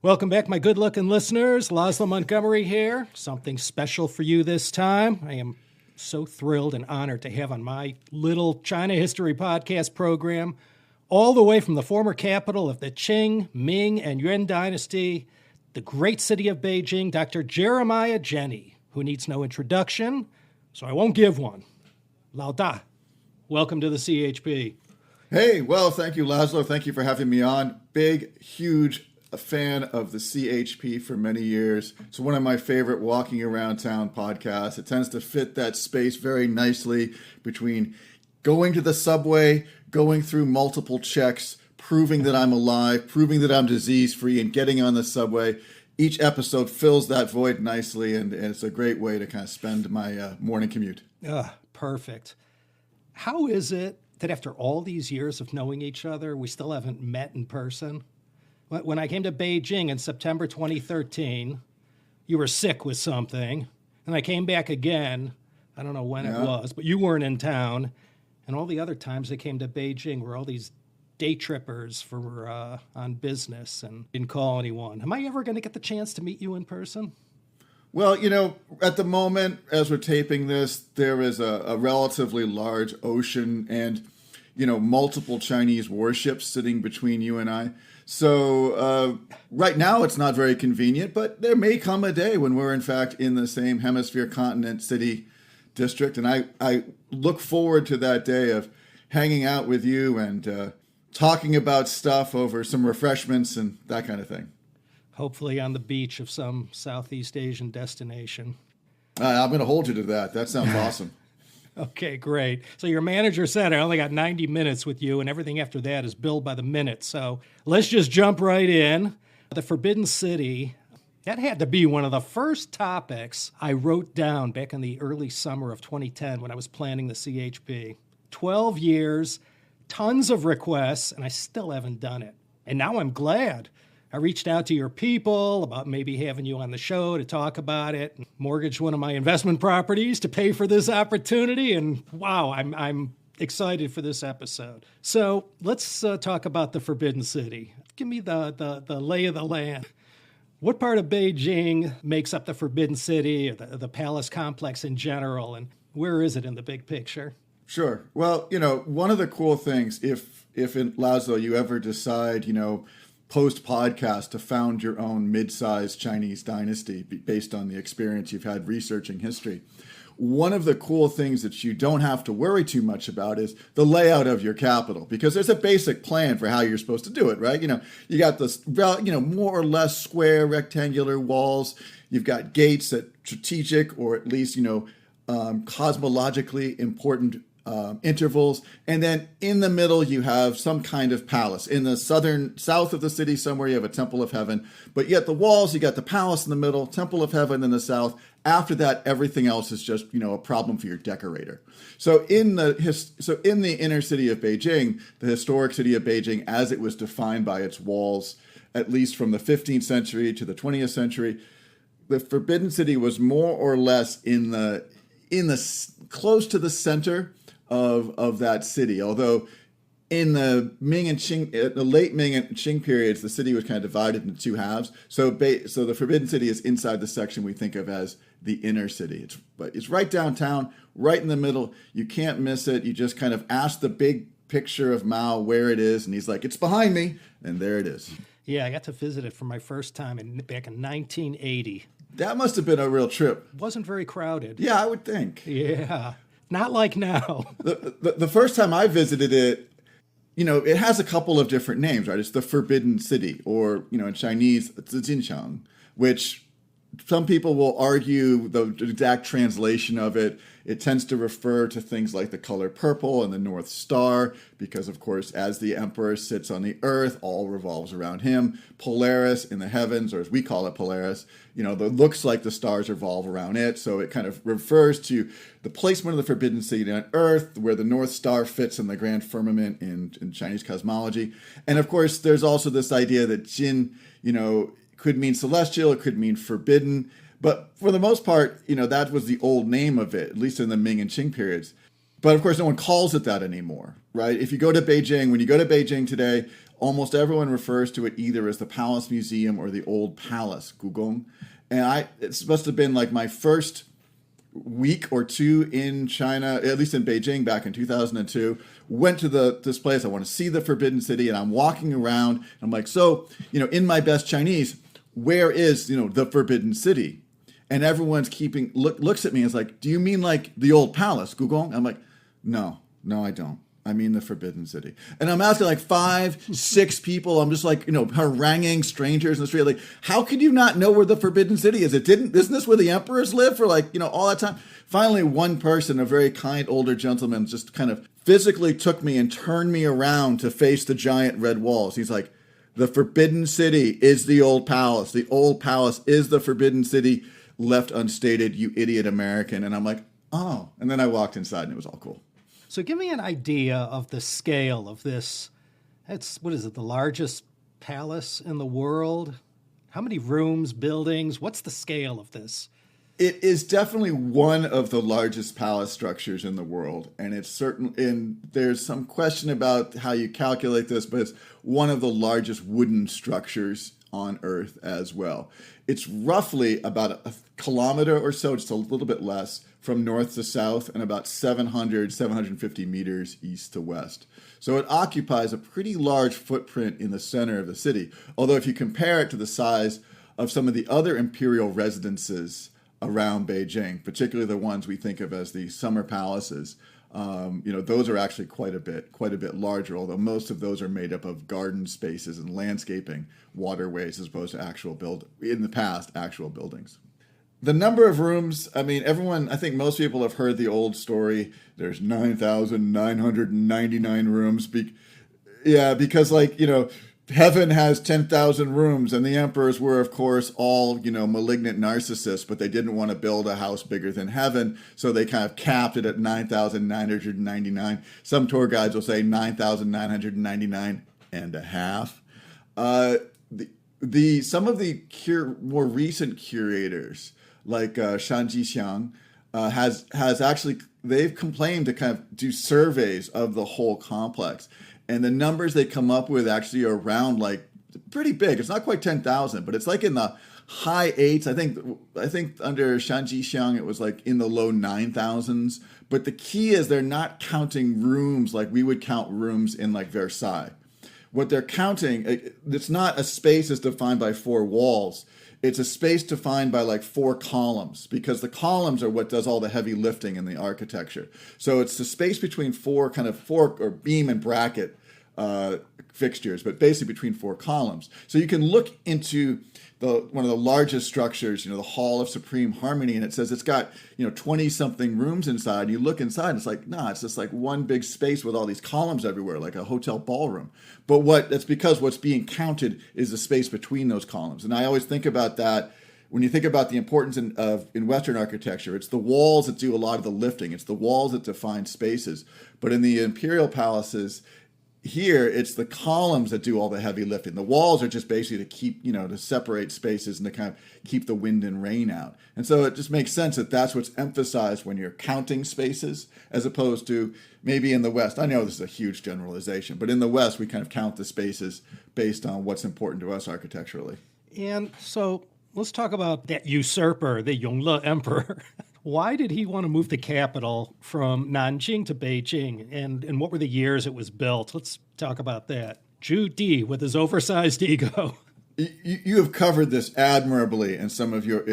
Welcome back, my good-looking listeners. Laszlo Montgomery here. Something special for you this time. I am so thrilled and honored to have on my little China History podcast program, all the way from the former capital of the Qing, Ming, and Yuan Dynasty, the great city of Beijing, Dr. Jeremiah Jenne, who needs no introduction, so I won't give one. Lao Da, welcome to the CHP. Hey, well, thank you, Laszlo. Thank you for having me on. Big, huge fan of the CHP for many years. It's one of my favorite walking around town podcasts. It tends to fit that space very nicely between going to the subway, going through multiple checks, proving that I'm alive, proving that I'm disease-free, and getting on the subway. Each episode fills that void nicely, and it's a great way to kind of spend my morning commute. Perfect. How is it that after all these years of knowing each other, we still haven't met in person? When I came to Beijing in September 2013, you were sick with something, and I came back again. I don't know when it was, but you weren't in town. And all the other times I came to Beijing were all these day trippers for on business and didn't call anyone. Am I ever going to get the chance to meet you in person? Well, at the moment, as we're taping this, there is a relatively large ocean and, multiple Chinese warships sitting between you and I. So right now it's not very convenient, but there may come a day when we're in fact in the same hemisphere, continent, city, district. And I look forward to that day of hanging out with you and talking about stuff over some refreshments and that kind of thing. Hopefully on the beach of some Southeast Asian destination. I'm going to hold you to that. That sounds awesome. Okay, great. So your manager said I only got 90 minutes with you, and everything after that is billed by the minute. So let's just jump right in. The Forbidden City, that had to be one of the first topics I wrote down back in the early summer of 2010 when I was planning the CHP. 12 years, tons of requests, and I still haven't done it. And now I'm glad. I reached out to your people about maybe having you on the show to talk about it, mortgaged one of my investment properties to pay for this opportunity, and wow, I'm excited for this episode. So let's talk about the Forbidden City. Give me the lay of the land. What part of Beijing makes up the Forbidden City, or the palace complex in general, and where is it in the big picture? Sure. Well, one of the cool things, if in Laszlo you ever decide, post-podcast to found your own mid-sized Chinese dynasty based on the experience you've had researching history. One of the cool things that you don't have to worry too much about is the layout of your capital, because there's a basic plan for how you're supposed to do it, right? You got this, more or less square rectangular walls. You've got gates at strategic or at least, cosmologically important intervals, and then in the middle you have some kind of palace. In the south of the city somewhere you have a Temple of Heaven, but yet the walls, you got the palace in the middle, Temple of Heaven in the south. After that, everything else is just a problem for your decorator. So in the inner city of Beijing, the historic city of Beijing as it was defined by its walls, at least from the 15th century to the 20th century, the Forbidden City was more or less in the close to the center of that city. Although in the Ming and Qing, the late Ming and Qing periods, the city was kind of divided into two halves. So the Forbidden City is inside the section we think of as the inner city. It's right downtown, right in the middle. You can't miss it. You just kind of ask the big picture of Mao where it is, and he's like, "It's behind me," and there it is. Yeah, I got to visit it for my first time back in 1980. That must have been a real trip. It wasn't very crowded. Yeah, I would think. Yeah, not like now. The first time I visited it, it has a couple of different names, right? It's the Forbidden City, or, in Chinese, it's the Jinchang, which some people will argue the exact translation of it. It tends to refer to things like the color purple and the North Star, because, of course, as the emperor sits on the earth, all revolves around him. Polaris in the heavens, or as we call it, Polaris, that looks like the stars revolve around it. So it kind of refers to the placement of the Forbidden City on Earth, where the North Star fits in the grand firmament in Chinese cosmology. And, of course, there's also this idea that Jin, could mean celestial, it could mean forbidden. But for the most part, that was the old name of it, at least in the Ming and Qing periods. But of course, no one calls it that anymore, right? If you go to Beijing, when you go to Beijing today, almost everyone refers to it either as the Palace Museum or the Old Palace, Kuningong. And it must have been like my first week or two in China, at least in Beijing back in 2002, went to this place. I want to see the Forbidden City, and I'm walking around, and I'm like, so, in my best Chinese, where is, the Forbidden City? And everyone's looks at me and is like, do you mean like the Old Palace, Kuningong? I'm like, no, I don't. I mean the Forbidden City. And I'm asking like 5, 6 people. I'm just like, haranguing strangers in the street. Like, how could you not know where the Forbidden City is? Isn't this where the emperors live for like, all that time? Finally, one person, a very kind older gentleman, just kind of physically took me and turned me around to face the giant red walls. He's like, the Forbidden City is the Old Palace. The Old Palace is the Forbidden City, left unstated, you idiot American. And I'm like, oh. And then I walked inside and it was all cool. So give me an idea of the scale of this. What is it, the largest palace in the world? How many rooms, buildings? What's the scale of this? It is definitely one of the largest palace structures in the world. And it's certain, and there's some question about how you calculate this, but it's one of the largest wooden structures on Earth as well. It's roughly about a kilometer or so, just a little bit less, from north to south, and about 750 meters east to west. So it occupies a pretty large footprint in the center of the city. Although if you compare it to the size of some of the other imperial residences around Beijing, particularly the ones we think of as the summer palaces, those are actually quite a bit larger, although most of those are made up of garden spaces and landscaping, waterways, as opposed to actual buildings. The number of rooms, I think most people have heard the old story. There's 9,999 rooms. Because heaven has 10,000 rooms, and the emperors were, of course, all, malignant narcissists, but they didn't want to build a house bigger than heaven, so they kind of capped it at 9,999. Some tour guides will say 9,999 and a half. Some of the more recent curators, like Shan Jixiang, has actually, they've claimed to kind of do surveys of the whole complex. And the numbers they come up with actually are around like pretty big. It's not quite 10,000, but it's like in the high 8s. I think under Shan Jixiang it was like in the low 9,000s. But the key is they're not counting rooms like we would count rooms in like Versailles. What they're counting, it's not a space that's defined by 4 walls. It's a space defined by like 4 columns, because the columns are what does all the heavy lifting in the architecture. So it's the space between 4 or beam and bracket fixtures, but basically between 4 columns. So you can look into one of the largest structures, the Hall of Supreme Harmony, and it says it's got 20-something rooms inside. You look inside, it's like, nah, it's just like one big space with all these columns everywhere, like a hotel ballroom. But that's because what's being counted is the space between those columns. And I always think about that when you think about the importance in Western architecture. It's the walls that do a lot of the lifting. It's the walls that define spaces. But in the imperial palaces, here, it's the columns that do all the heavy lifting. The walls are just basically to keep, to separate spaces and to kind of keep the wind and rain out. And so it just makes sense that that's what's emphasized when you're counting spaces, as opposed to maybe in the West. I know this is a huge generalization, but in the West, we kind of count the spaces based on what's important to us architecturally. And so let's talk about that usurper, the Yongle Emperor. Why did he want to move the capital from Nanjing to Beijing? And what were the years it was built? Let's talk about that. Zhu Di with his oversized ego. You have covered this admirably in some of your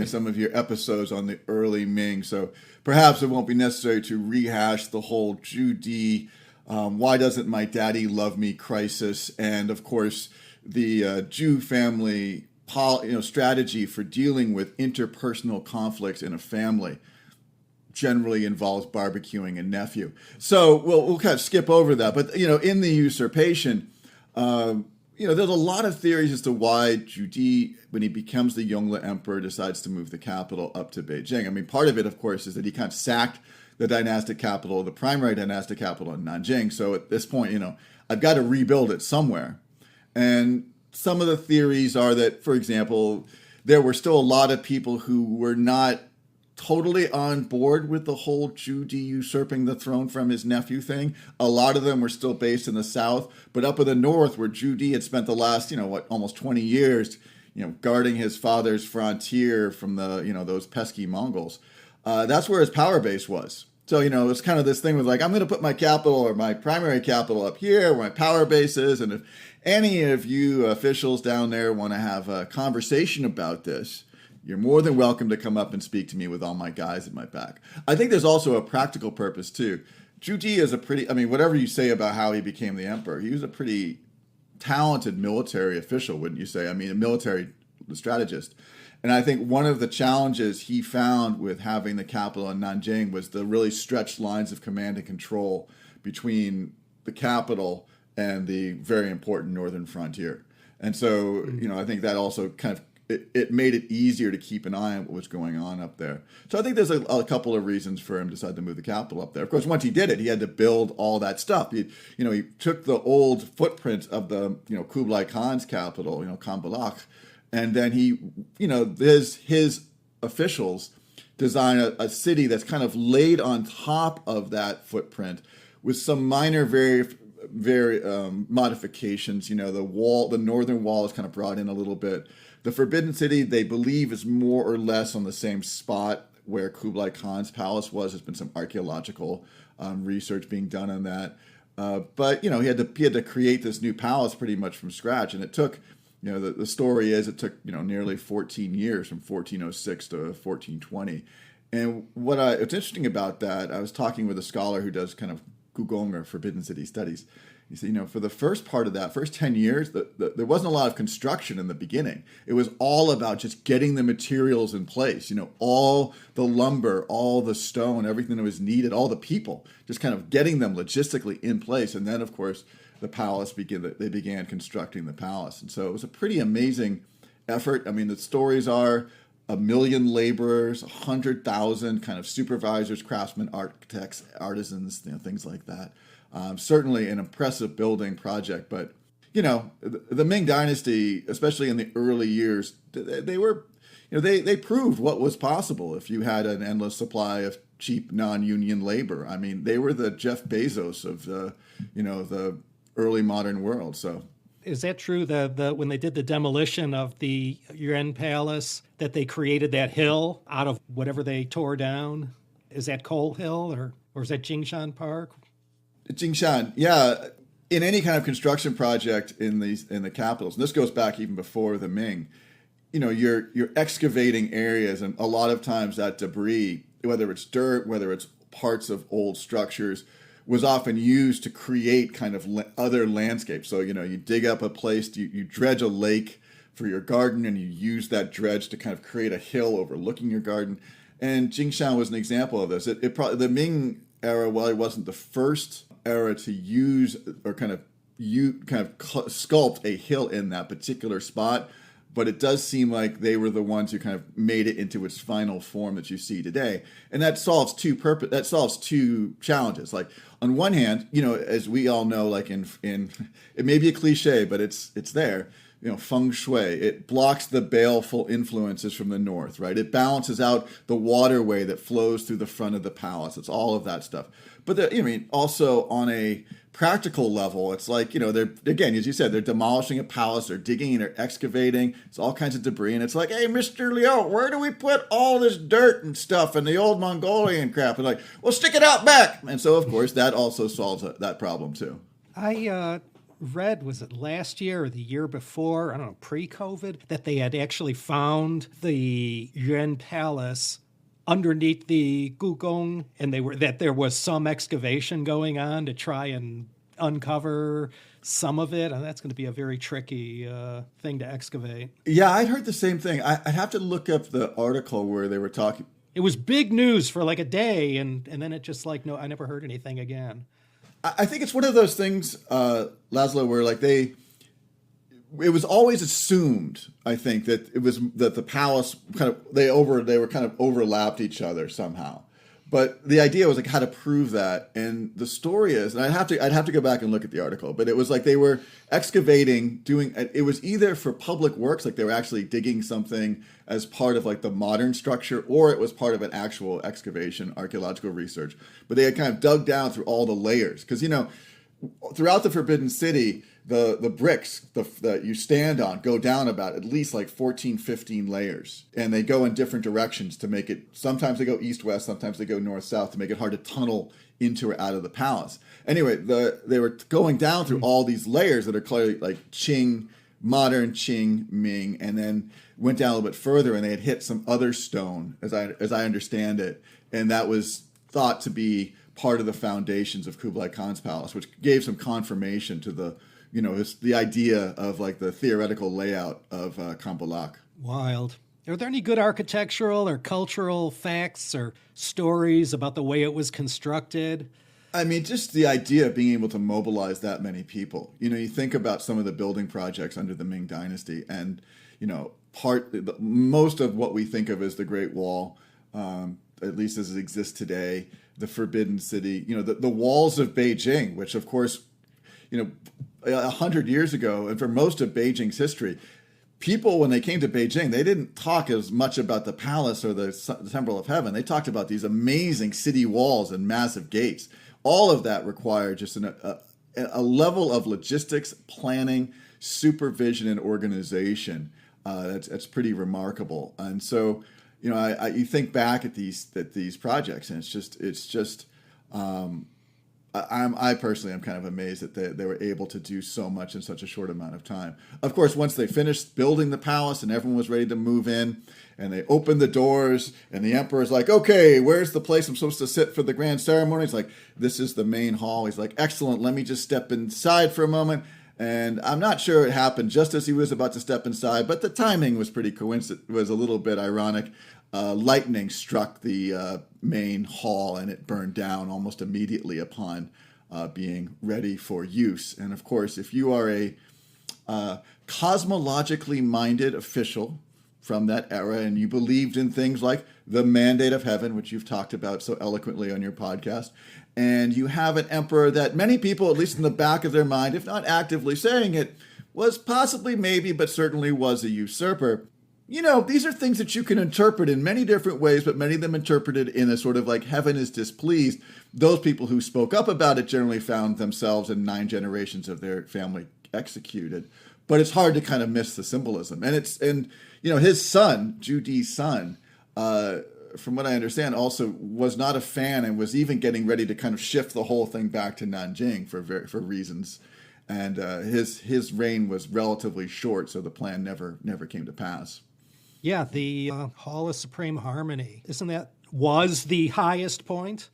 episodes on the early Ming, so perhaps it won't be necessary to rehash the whole Zhu Di, why doesn't my daddy love me crisis, and of course the Zhu family strategy for dealing with interpersonal conflicts in a family. Generally involves barbecuing a nephew. So we'll kind of skip over that. But, in the usurpation, there's a lot of theories as to why Zhu Di, when he becomes the Yongle Emperor, decides to move the capital up to Beijing. Part of it, of course, is that he kind of sacked the dynastic capital, the primary dynastic capital in Nanjing. So at this point, I've got to rebuild it somewhere. And some of the theories are that, for example, there were still a lot of people who were not totally on board with the whole Zhu Di usurping the throne from his nephew thing. A lot of them were still based in the south, but up in the north, where Zhu Di had spent the last, almost 20 years, guarding his father's frontier from the, those pesky Mongols. That's where his power base was. So, it's kind of this thing with like, I'm going to put my capital or my primary capital up here where my power base is. And if any of you officials down there want to have a conversation about this, you're more than welcome to come up and speak to me with all my guys at my back. I think there's also a practical purpose too. Zhu Di is whatever you say about how he became the emperor, he was a pretty talented military official, wouldn't you say? A military strategist. And I think one of the challenges he found with having the capital in Nanjing was the really stretched lines of command and control between the capital and the very important northern frontier. And so, I think that also kind of it made it easier to keep an eye on what was going on up there. So I think there's a couple of reasons for him to decide to move the capital up there. Of course, once he did it, he had to build all that stuff. He took the old footprint of the, Kublai Khan's capital, Kambalak, and then his officials design a city that's kind of laid on top of that footprint with some minor, very modifications. The northern wall is kind of brought in a little bit. The Forbidden City, they believe, is more or less on the same spot where Kublai Khan's palace was. There's been some archaeological research being done on that. But he had to create this new palace pretty much from scratch, and it took. The story is it took nearly 14 years from 1406 to 1420. And what's interesting about that, I was talking with a scholar who does kind of Gugong or Forbidden City studies. He said, for the first part of that, first 10 years, there wasn't a lot of construction in the beginning. It was all about just getting the materials in place, all the lumber, all the stone, everything that was needed, all the people, just kind of getting them logistically in place. And then, of course, the palace they began constructing the palace. And so it was a pretty amazing effort. The stories are 1 million laborers, 100,000 kind of supervisors, craftsmen, architects, artisans, things like that. Certainly an impressive building project, but the Ming Dynasty, especially in the early years, they proved what was possible if you had an endless supply of cheap non-union labor. They were the Jeff Bezos of the early modern world. So is that true that when they did the demolition of the Yuan Palace, that they created that hill out of whatever they tore down? Is that Coal Hill or is that Jingshan Park? Jingshan, yeah. In any kind of construction project in the capitals, and this goes back even before the Ming, you're excavating areas, and a lot of times that debris, whether it's dirt, whether it's parts of old structures, was often used to create kind of other landscapes. So, you dig up a place, you dredge a lake for your garden, and you use that dredge to kind of create a hill overlooking your garden. And Jingshan was an example of this. The Ming era, while it wasn't the first era to use or kind of sculpt a hill in that particular spot, but it does seem like they were the ones who kind of made it into its final form that you see today. And that solves two challenges. Like on one hand, as we all know, like in it may be a cliche, but it's there. Feng shui, it blocks the baleful influences from the north, right? It balances out the waterway that flows through the front of the palace. It's all of that stuff. But also on a practical level, it's like, they're, again, as you said, they're demolishing a palace, they're digging and they're excavating. It's all kinds of debris. And it's like, hey, Mr. Liu, where do we put all this dirt and stuff and the old Mongolian crap? And like, well, stick it out back. And so, of course, that also solves that problem too. I read, was it last year or the year before, I don't know, pre-COVID, that they had actually found the Yuan Palace underneath the Gugong, and that there was some excavation going on to try and uncover some of it, and that's going to be a very tricky thing to excavate. Yeah, I'd heard the same thing. I'd have to look up the article where they were talking. It was big news for like a day, and then it just like, no, I never heard anything again. I think it's one of those things, Laszlo, where like it was always assumed, I think, that it was that the palace they were kind of overlapped each other somehow. But the idea was like how to prove that, and the story is, and I'd have to go back and look at the article, but it was like they were excavating, it was either for public works, like they were actually digging something as part of like the modern structure, or it was part of an actual excavation, archaeological research. But they had kind of dug down through all the layers, because throughout the Forbidden City, the bricks that you stand on go down about at least like 14, 15 layers. And they go in different directions to make it, sometimes they go east-west, sometimes they go north-south to make it hard to tunnel into or out of the palace. Anyway, they were going down through all these layers that are clearly like Qing, modern Qing, Ming, and then went down a little bit further and they had hit some other stone, as I understand it. And that was thought to be part of the foundations of Kublai Khan's palace, which gave some confirmation to the idea of like the theoretical layout of Kambalak. Wild. Are there any good architectural or cultural facts or stories about the way it was constructed? I mean, just the idea of being able to mobilize that many people. You think about some of the building projects under the Ming Dynasty, and most of what we think of as the Great Wall, at least as it exists today, the Forbidden City, the walls of Beijing, which of course, 100 years ago, and for most of Beijing's history, people, when they came to Beijing, they didn't talk as much about the palace or the Temple of Heaven. They talked about these amazing city walls and massive gates. All of that required just a level of logistics, planning, supervision, and organization that's pretty remarkable. And so, you think back at these projects, and it's just. I personally am kind of amazed that they were able to do so much in such a short amount of time. Of course, once they finished building the palace and everyone was ready to move in, and they opened the doors, and the emperor's like, okay, where's the place I'm supposed to sit for the grand ceremony? He's like, this is the main hall. He's like, excellent, let me just step inside for a moment. And I'm not sure it happened just as he was about to step inside, but the timing was pretty coincident, was a little bit ironic. Lightning struck the main hall and it burned down almost immediately upon being ready for use. And of course, if you are a cosmologically minded official from that era and you believed in things like the mandate of heaven, which you've talked about so eloquently on your podcast, and you have an emperor that many people, at least in the back of their mind, if not actively saying it, was possibly, maybe, but certainly was a usurper. These are things that you can interpret in many different ways, but many of them interpreted in a sort of like heaven is displeased. Those people who spoke up about it generally found themselves and 9 generations of their family executed. But it's hard to kind of miss the symbolism. And his son, Judi's son, from what I understand, also was not a fan and was even getting ready to kind of shift the whole thing back to Nanjing for reasons. And his reign was relatively short, so the plan never came to pass. Yeah, the Hall of Supreme Harmony, was the highest point?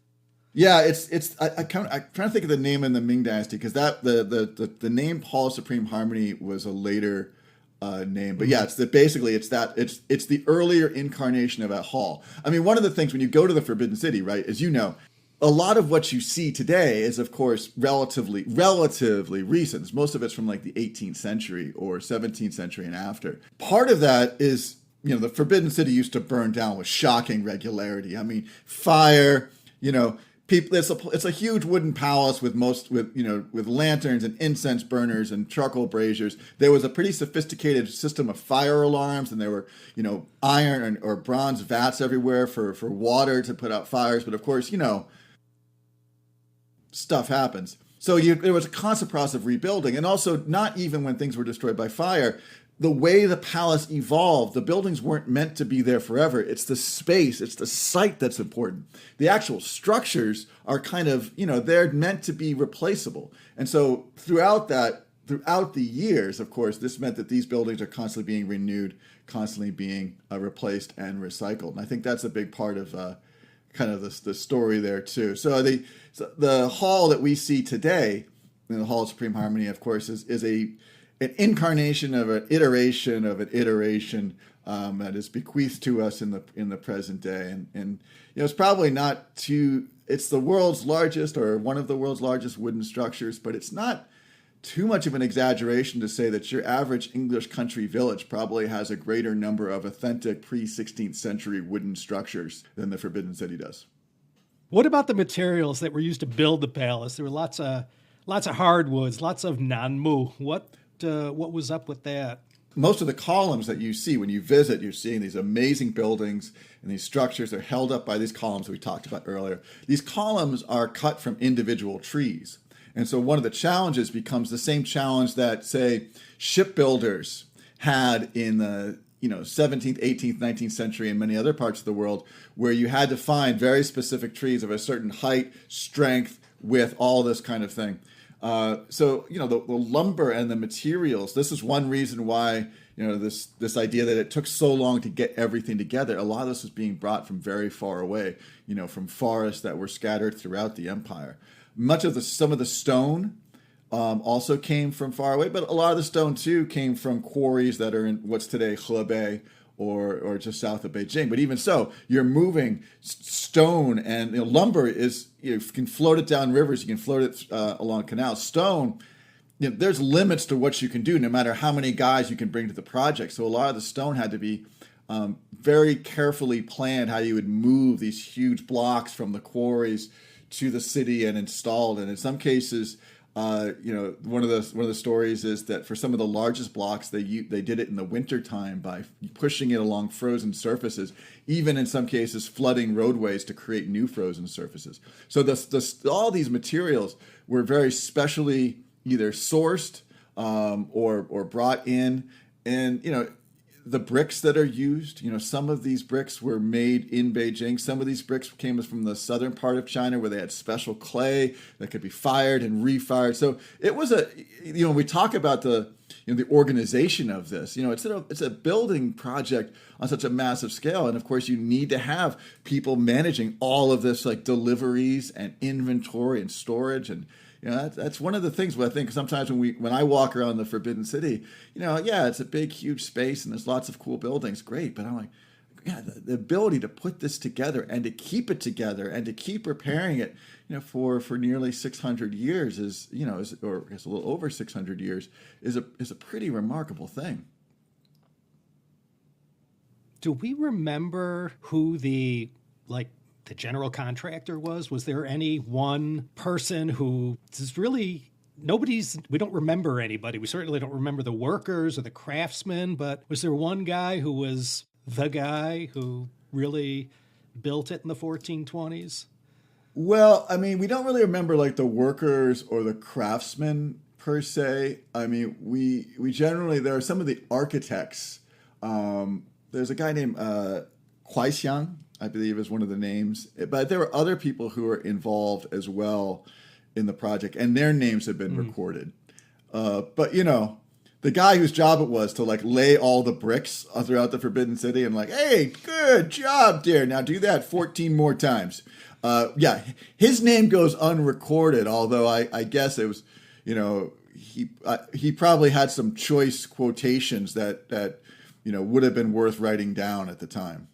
Yeah, I'm trying to think of the name in the Ming Dynasty, because the name Hall of Supreme Harmony was a later name, but yeah, it's the earlier incarnation of that hall. I mean, one of the things when you go to the Forbidden City, right, as a lot of what you see today is, of course, relatively recent. Most of it's from like the 18th century or 17th century and after. Part of that is, the Forbidden City used to burn down with shocking regularity. I mean, fire, people. It's a huge wooden palace with lanterns and incense burners and charcoal braziers. There was a pretty sophisticated system of fire alarms, and there were iron or bronze vats everywhere for water to put out fires. But of course, stuff happens. So there was a constant process of rebuilding, and also not even when things were destroyed by fire. The way the palace evolved, the buildings weren't meant to be there forever. It's the space, it's the site that's important. The actual structures are kind of, they're meant to be replaceable. And so throughout the years, of course, this meant that these buildings are constantly being renewed, constantly being replaced and recycled. And I think that's a big part of kind of the story there too. So the hall that we see today, the Hall of Supreme Harmony, of course, is an incarnation of an iteration that is bequeathed to us in the present day, and it's probably not too. It's the world's largest or one of the world's largest wooden structures, but it's not too much of an exaggeration to say that your average English country village probably has a greater number of authentic pre-16th century wooden structures than the Forbidden City does. What about the materials that were used to build the palace? There were lots of hardwoods, lots of nanmu. What was up with that? Most of the columns that you see when you visit, you're seeing these amazing buildings and these structures are held up by these columns that we talked about earlier. These columns are cut from individual trees. And so one of the challenges becomes the same challenge that, say, shipbuilders had in the 17th, 18th, 19th century and many other parts of the world, where you had to find very specific trees of a certain height, strength, width, all this kind of thing. So the lumber and the materials, this is one reason why, this idea that it took so long to get everything together. A lot of this was being brought from very far away, from forests that were scattered throughout the empire. Some of the stone also came from far away, but a lot of the stone too came from quarries that are in what's today Hebei or just south of Beijing. But even so, you're moving stone, and lumber is, you can float it down rivers, you can float it along canals. Stone, there's limits to what you can do, no matter how many guys you can bring to the project. So a lot of the stone had to be very carefully planned, how you would move these huge blocks from the quarries to the city and installed. And in some cases, one of the stories is that for some of the largest blocks, they did it in the wintertime by pushing it along frozen surfaces, even in some cases flooding roadways to create new frozen surfaces. So all these materials were very specially either sourced or brought in, and the bricks that are used, some of these bricks were made in Beijing. Some of these bricks came from the southern part of China, where they had special clay that could be fired and refired. So it was when we talk about the organization of this, it's a building project on such a massive scale. And of course, you need to have people managing all of this, like deliveries and inventory and storage. And that's one of the things where I think sometimes when I walk around the Forbidden City, it's a big, huge space and there's lots of cool buildings, great. But I'm like, the ability to put this together and to keep it together and to keep repairing it, for nearly 600 years or I guess a little over 600 years is a pretty remarkable thing. Do we remember who the general contractor was? Was there any one person who is really we don't remember anybody. We certainly don't remember the workers or the craftsmen, but was there one guy who was the guy who really built it in the 1420s? Well, we don't really remember the workers or the craftsmen per se. We generally, there are some of the architects. There's a guy named Kuaixiang, I believe is one of the names. But there were other people who were involved as well in the project, and their names have been recorded. But, the guy whose job it was to lay all the bricks throughout the Forbidden City and hey, good job, dear. Now do that 14 more times. His name goes unrecorded, although I guess it was, he probably had some choice quotations that would have been worth writing down at the time.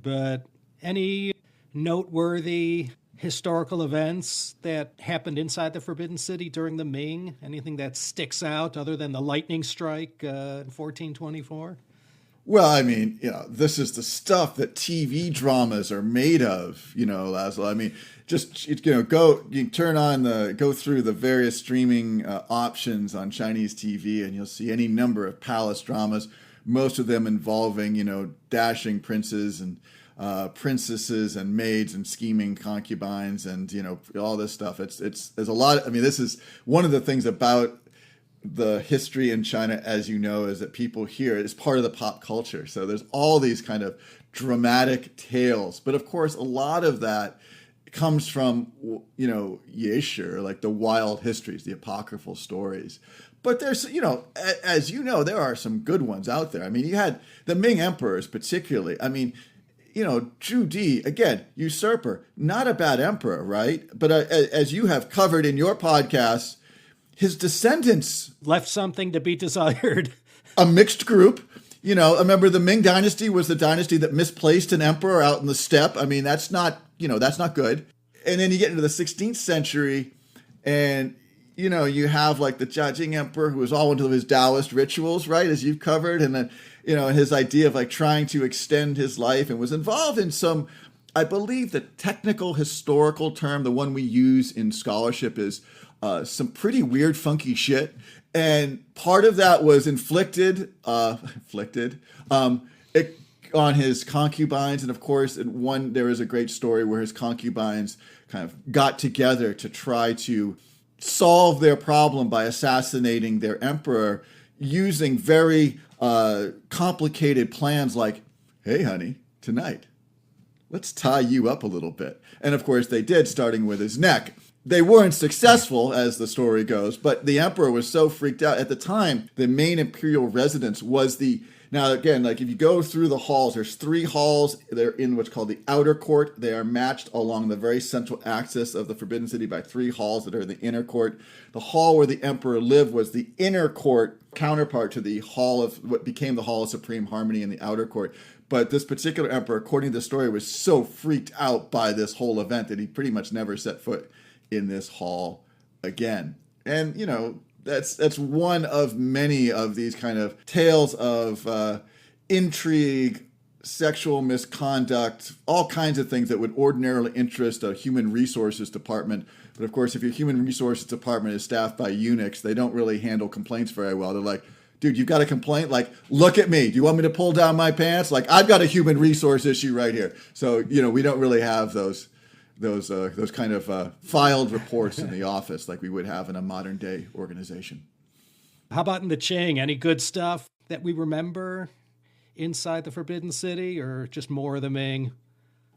But any noteworthy historical events that happened inside the Forbidden City during the Ming? Anything that sticks out other than the lightning strike in 1424? Well, this is the stuff that TV dramas are made of, Laszlo. Go through the various streaming options on Chinese TV, and you'll see any number of palace dramas, most of them involving, dashing princes and princesses and maids and scheming concubines and, all this stuff. There's a lot. This is one of the things about the history in China, as you know, is that people hear it is part of the pop culture. So there's all these kind of dramatic tales. But of course, a lot of that comes from, Yeshe, the wild histories, the apocryphal stories. But there's, as you know, there are some good ones out there. You had the Ming emperors particularly. Zhu Di, again, usurper, not a bad emperor, right? But as you have covered in your podcast, his descendants left something to be desired. A mixed group. I remember the Ming Dynasty was the dynasty that misplaced an emperor out in the steppe. That's not good. And then you get into the 16th century and, you have the Jiajing emperor who was all into his Taoist rituals, right? As you've covered. And then, his idea of trying to extend his life and was involved in some I believe the technical historical term, the one we use in scholarship, is some pretty weird, funky shit. And part of that was inflicted on his concubines. And of course, there is a great story where his concubines kind of got together to try to solve their problem by assassinating their emperor using very complicated plans like, hey, honey, tonight, let's tie you up a little bit. And of course they did, starting with his neck. They weren't successful, as the story goes, but the emperor was so freaked out. At the time, the main imperial residence was now again, like if you go through the halls, there's 3 halls. They're in what's called the outer court. They are matched along the very central axis of the Forbidden City by 3 halls that are in the inner court. The hall where the emperor lived was the inner court counterpart to the hall of what became the Hall of Supreme Harmony in the outer court. But this particular emperor, according to the story, was so freaked out by this whole event that he pretty much never set foot in this hall again. And, that's one of many of these kind of tales of intrigue, sexual misconduct, all kinds of things that would ordinarily interest a human resources department. But of course, if your human resources department is staffed by eunuchs, they don't really handle complaints very well. They're like, dude, you've got a complaint? Like, look at me. Do you want me to pull down my pants? Like, I've got a human resource issue right here. So, we don't really have those kind of filed reports in the office like we would have in a modern day organization. How about in the Qing? Any good stuff that we remember inside the Forbidden City, or just more of the Ming?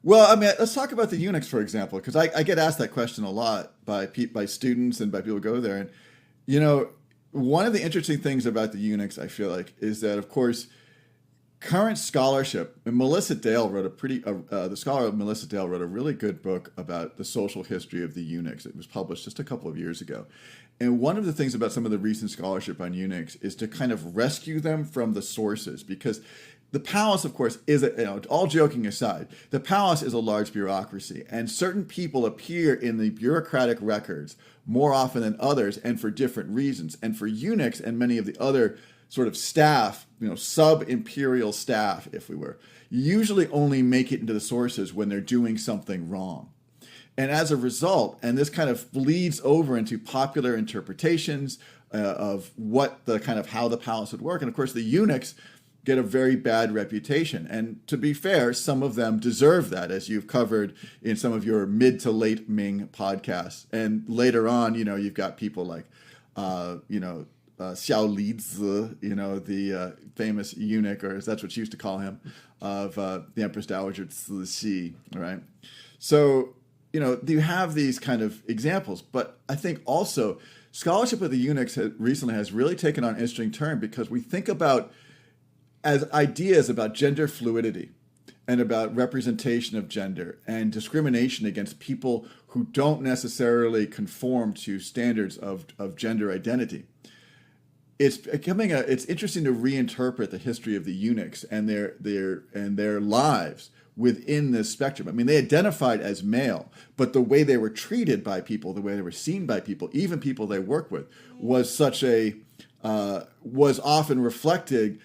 Well, I mean, let's talk about the eunuchs, for example, because I get asked that question a lot by students and by people who go there. And, one of the interesting things about the eunuchs, I feel like, is that, of course, current scholarship, and Melissa Dale wrote the scholar Melissa Dale wrote a really good book about the social history of the eunuchs. It was published just a couple of years ago. And one of the things about some of the recent scholarship on eunuchs is to kind of rescue them from the sources, because the palace, of course, is, all joking aside, the palace is a large bureaucracy, and certain people appear in the bureaucratic records more often than others, and for different reasons. And for eunuchs and many of the other sort of staff, sub-imperial staff, if we were, usually only make it into the sources when they're doing something wrong. And as a result, and this kind of bleeds over into popular interpretations of what the kind of how the palace would work. And of course, the eunuchs get a very bad reputation. And to be fair, some of them deserve that, as you've covered in some of your mid to late Ming podcasts. And later on, you've got people like, Xiao Lizi, the famous eunuch, or that's what she used to call him, of the Empress Dowager Cixi, right? So, you have these kind of examples. But I think also scholarship of the eunuchs recently has really taken on an interesting turn, because we think about as ideas about gender fluidity and about representation of gender and discrimination against people who don't necessarily conform to standards of gender identity. It's interesting to reinterpret the history of the eunuchs and their lives within this spectrum. I mean, they identified as male, but the way they were treated by people, the way they were seen by people, even people they worked with, was often reflecting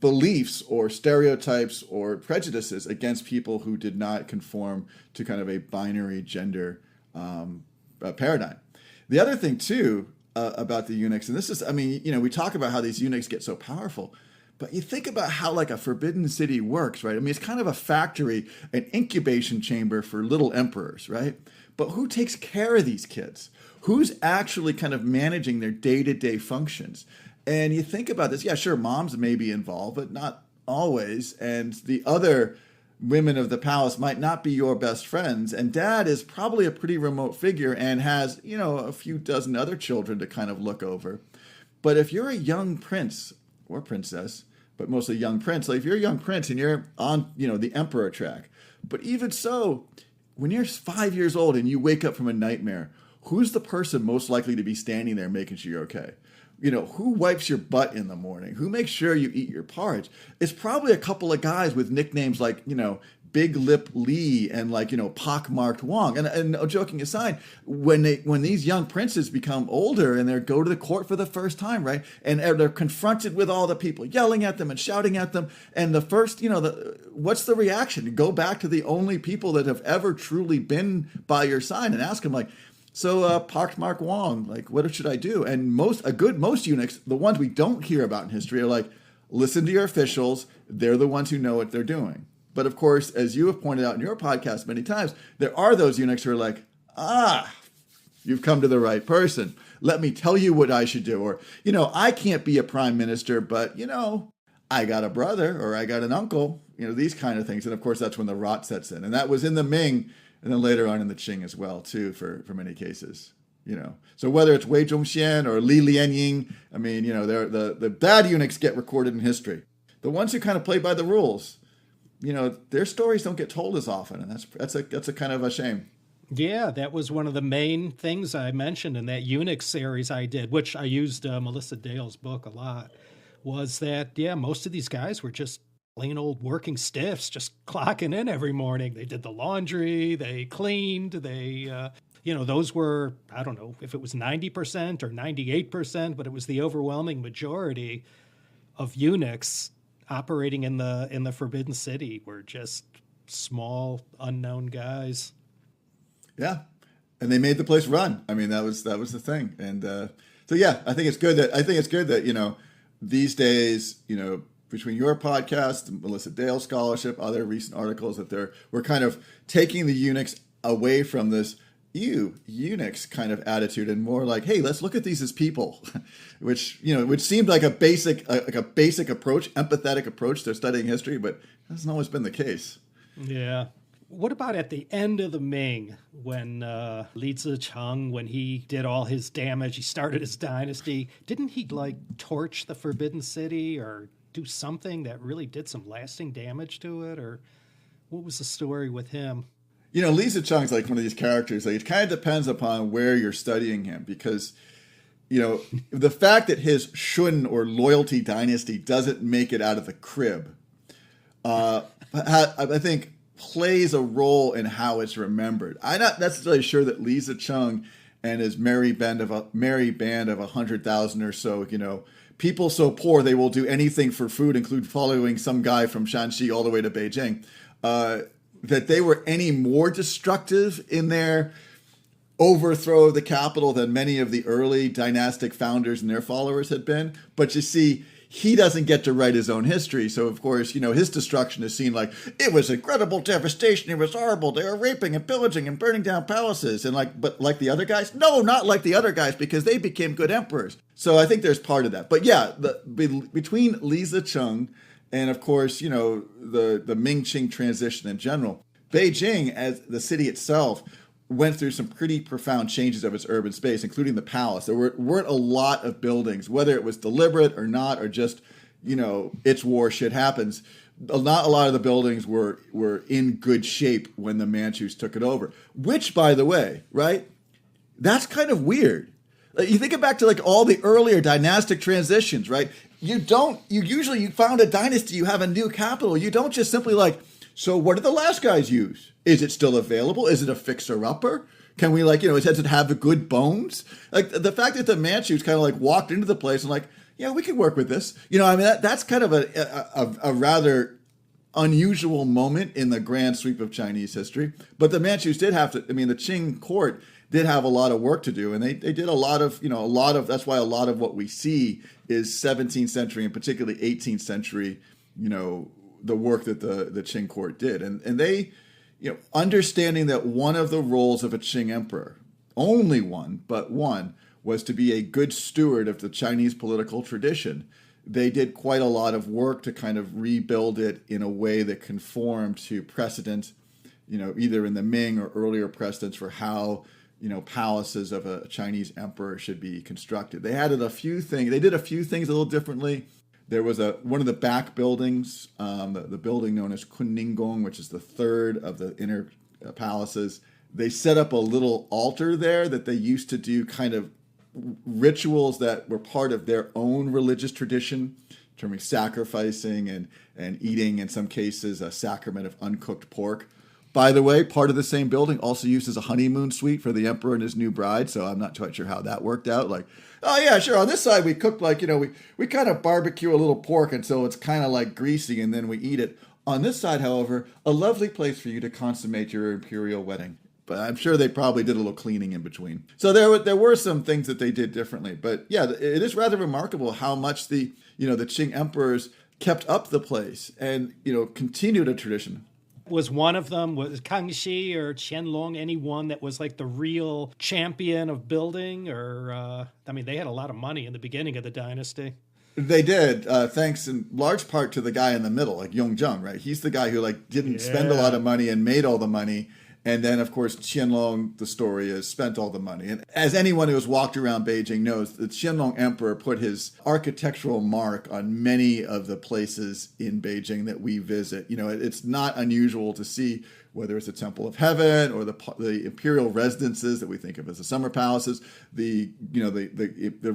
beliefs or stereotypes or prejudices against people who did not conform to kind of a binary gender paradigm. The other thing, too, about the eunuchs, and this is, we talk about how these eunuchs get so powerful, but you think about how like a forbidden city works, right? I mean, it's kind of a factory, an incubation chamber for little emperors, right? But who takes care of these kids? Who's actually kind of managing their day-to-day functions? And you think about this, yeah, sure, moms may be involved, but not always. And the other women of the palace might not be your best friends. And dad is probably a pretty remote figure and has, a few dozen other children to kind of look over. But if you're a young prince or princess, but mostly young prince, like if you're a young prince and you're on, the emperor track, but even so, when you're 5 years old and you wake up from a nightmare, who's the person most likely to be standing there making sure you're okay? Who wipes your butt in the morning? Who makes sure you eat your porridge? It's probably a couple of guys with nicknames like, Big Lip Li and like, pockmarked Wang. And joking aside, when these young princes become older and they go to the court for the first time, right, and they're confronted with all the people yelling at them and shouting at them, and the first, what's the reaction? You go back to the only people that have ever truly been by your side and ask them like, so pockmarked Wang, like, what should I do? And most eunuchs, the ones we don't hear about in history, are like, listen to your officials. They're the ones who know what they're doing. But of course, as you have pointed out in your podcast many times, there are those eunuchs who are like, you've come to the right person. Let me tell you what I should do. Or, I can't be a prime minister, but, I got a brother or I got an uncle, these kind of things. And of course, that's when the rot sets in. And that was in the Ming and then later on in the Qing as well, too, for many cases. So whether it's Wei Zhongxian or Li Lianying, I mean, the bad eunuchs get recorded in history. The ones who kind of play by the rules, their stories don't get told as often, and that's a kind of a shame. Yeah, that was one of the main things I mentioned in that eunuch series I did, which I used Melissa Dale's book a lot, was that, most of these guys were just plain old working stiffs, just clocking in every morning. They did the laundry, they cleaned, they, those were, I don't know if it was 90% or 98%, but it was the overwhelming majority of eunuchs operating in the Forbidden City were just small, unknown guys. Yeah, and they made the place run. I mean, that was the thing. And so yeah, I think it's good that these days, between your podcast, Melissa Dale scholarship, other recent articles, that we're kind of taking the eunuchs away from this eunuchs kind of attitude and more like, hey, let's look at these as people, which seemed like a basic approach, empathetic approach to studying history, but hasn't always been the case. Yeah. What about at the end of the Ming, when Li Zicheng, when he did all his damage, he started his dynasty, didn't he torch the Forbidden City or do something that really did some lasting damage to it? Or what was the story with him? Li Zicheng's like one of these characters. Like, it kind of depends upon where you're studying him, because, the fact that his Shun or loyalty dynasty doesn't make it out of the crib, I think plays a role in how it's remembered. I'm not necessarily sure that Li Zicheng and his merry band of 100,000 or so, people so poor they will do anything for food, include following some guy from Shanxi all the way to Beijing, that they were any more destructive in their overthrow of the capital than many of the early dynastic founders and their followers had been. But you see, he doesn't get to write his own history. So, of course, his destruction is seen like, it was incredible devastation. It was horrible. They were raping and pillaging and burning down palaces. And but like the other guys? No, not like the other guys, because they became good emperors. So I think there's part of that. But yeah, between Li Zicheng and, of course, the Ming-Qing transition in general, Beijing, as the city itself, went through some pretty profound changes of its urban space, including the palace. There weren't a lot of buildings, whether it was deliberate or not, or just, it's war, shit happens. Not a lot of the buildings were in good shape when the Manchus took it over, which, by the way, right, that's kind of weird. You think it back to like all the earlier dynastic transitions, right? You found a dynasty, you have a new capital. You don't just simply like, so what did the last guys use? Is it still available? Is it a fixer-upper? Can we does it have the good bones? Like the fact that the Manchus kind of like walked into the place and like, yeah, we can work with this. That's kind of a rather unusual moment in the grand sweep of Chinese history. But the Manchus did have to, the Qing court did have a lot of work to do. And they did a lot of, that's why a lot of what we see is 17th century and particularly 18th century, the work that the Qing court did. And they, understanding that one of the roles of a Qing emperor, only one, but one, was to be a good steward of the Chinese political tradition. They did quite a lot of work to kind of rebuild it in a way that conformed to precedent, either in the Ming or earlier precedents for how, palaces of a Chinese emperor should be constructed. They added a few things. They did a few things a little differently. There was one of the back buildings, the building known as Kuningong, which is the third of the inner palaces. They set up a little altar there that they used to do kind of rituals that were part of their own religious tradition terming sacrificing and eating, in some cases, a sacrament of uncooked pork. By the way, part of the same building also used as a honeymoon suite for the emperor and his new bride, so I'm not quite sure how that worked out. Like, oh yeah, sure, on this side we cooked we kind of barbecue a little pork until it's kind of like greasy and then we eat it. On this side, however, a lovely place for you to consummate your imperial wedding. But I'm sure they probably did a little cleaning in between. So there were some things that they did differently. But yeah, it is rather remarkable how much the Qing emperors kept up the place and continued a tradition. Was one of them, was Kangxi or Qianlong, anyone that was like the real champion of building? Or, they had a lot of money in the beginning of the dynasty. They did, thanks in large part to the guy in the middle, like Yongzheng, right? He's the guy who didn't spend a lot of money and made all the money. And then, of course, Qianlong, the story is, spent all the money. And as anyone who has walked around Beijing knows, the Qianlong emperor put his architectural mark on many of the places in Beijing that we visit. It's not unusual to see, whether it's the Temple of Heaven or the Imperial Residences that we think of as the summer palaces, the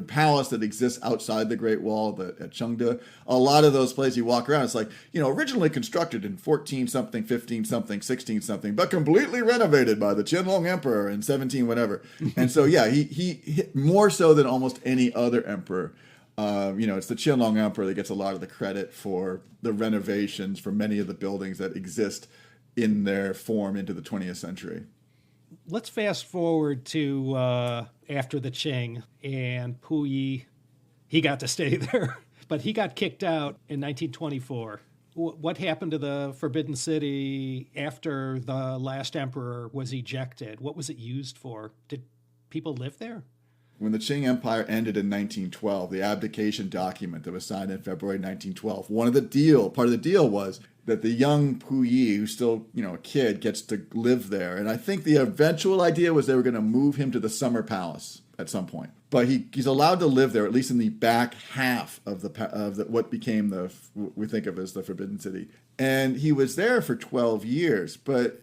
palace that exists outside the Great Wall at Chengde. A lot of those places you walk around, it's like, originally constructed in 14-something, 15-something, 16-something, but completely renovated by the Qianlong Emperor in 17 whatever. And so, yeah, he more so than almost any other emperor. It's the Qianlong Emperor that gets a lot of the credit for the renovations for many of the buildings that exist in their form into the 20th century. Let's fast forward to after the Qing, and Puyi, he got to stay there, but he got kicked out in 1924. What happened to the Forbidden City after the last emperor was ejected? What was it used for? Did people live there? When the Qing Empire ended in 1912, the abdication document that was signed in February 1912, part of the deal was that the young Puyi, who's still, a kid, gets to live there. And I think the eventual idea was they were going to move him to the Summer Palace at some point. But he's allowed to live there, at least in the back half of what became we think of as the Forbidden City. And he was there for 12 years. But,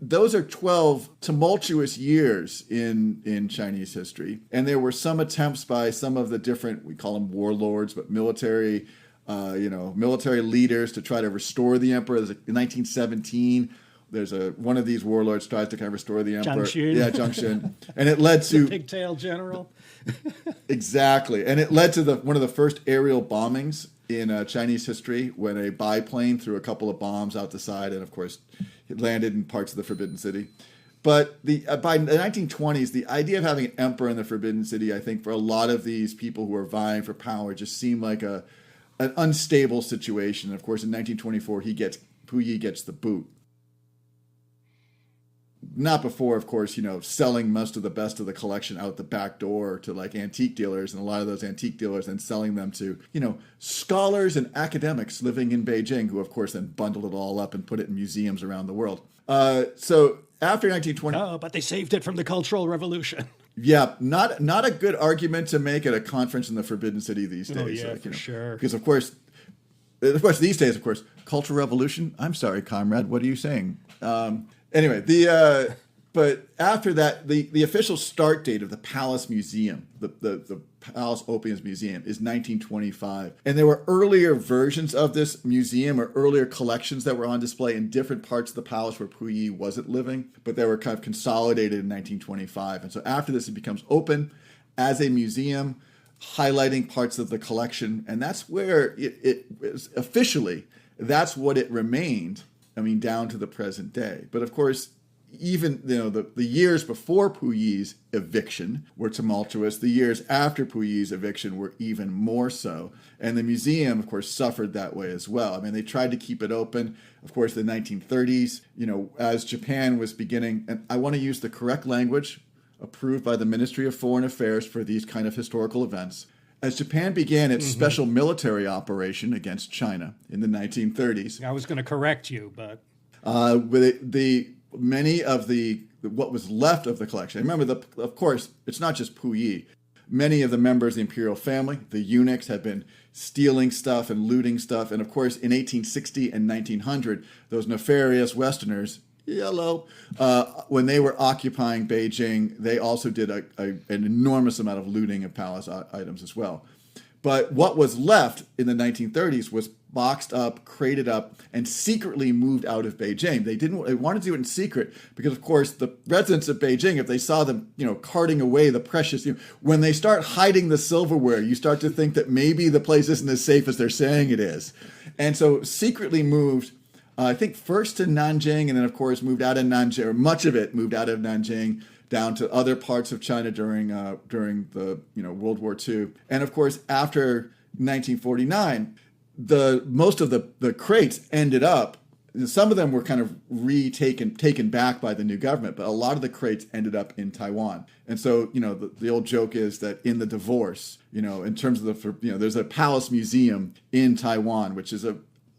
those are 12 tumultuous years in Chinese history. And there were some attempts by some of the different, we call them warlords, but military leaders to try to restore the emperor. In 1917, there's one of these warlords tries to kind of restore the emperor. Zhang Xun. And it led to... the pigtail general. Exactly. And it led to one of the first aerial bombings in Chinese history, when a biplane threw a couple of bombs out the side, and of course it landed in parts of the Forbidden City. But by the 1920s, the idea of having an emperor in the Forbidden City, I think for a lot of these people who are vying for power, just seemed like an unstable situation. And of course, in 1924, Puyi gets the boot. Not before, of course, selling most of the best of the collection out the back door to antique dealers, and a lot of those antique dealers then selling them to, scholars and academics living in Beijing, who of course then bundle it all up and put it in museums around the world. So after 1920... Oh, but they saved it from the Cultural Revolution. Yeah, not a good argument to make at a conference in the Forbidden City these days. Oh, yeah, for sure. Because, of course, these days, Cultural Revolution? I'm sorry, comrade, what are you saying? Anyway, but after that, the official start date of the Palace Museum, the Palace Opium's Museum, is 1925. And there were earlier versions of this museum, or earlier collections that were on display in different parts of the palace where Puyi wasn't living, but they were kind of consolidated in 1925. And so after this, it becomes open as a museum, highlighting parts of the collection. And that's where it officially, that's what it remained. Down to the present day. But of course, even the years before Puyi's eviction were tumultuous. The years after Puyi's eviction were even more so. And the museum, of course, suffered that way as well. They tried to keep it open. Of course, the 1930s, as Japan was beginning, and I want to use the correct language approved by the Ministry of Foreign Affairs for these kind of historical events. As Japan began its special military operation against China in the 1930s. I was going to correct you, but... many of what was left of the collection. Remember, of course, it's not just Puyi. Many of the members of the imperial family, the eunuchs, had been stealing stuff and looting stuff. And of course, in 1860 and 1900, those nefarious Westerners, yellow, when they were occupying Beijing, they also did an enormous amount of looting of palace items as well. But what was left in the 1930s was boxed up, crated up, and secretly moved out of Beijing. They wanted to do it in secret because, of course, the residents of Beijing, if they saw them, carting away the precious, when they start hiding the silverware, you start to think that maybe the place isn't as safe as they're saying it is. And so secretly moved, I think first to Nanjing, and then, of course, moved out of Nanjing, or much of it moved out of Nanjing down to other parts of China during the World War II. And, of course, after 1949, most of the crates ended up, some of them were kind of taken back by the new government, but a lot of the crates ended up in Taiwan. And so, the old joke is that in the divorce, in terms of there's a palace museum in Taiwan, which is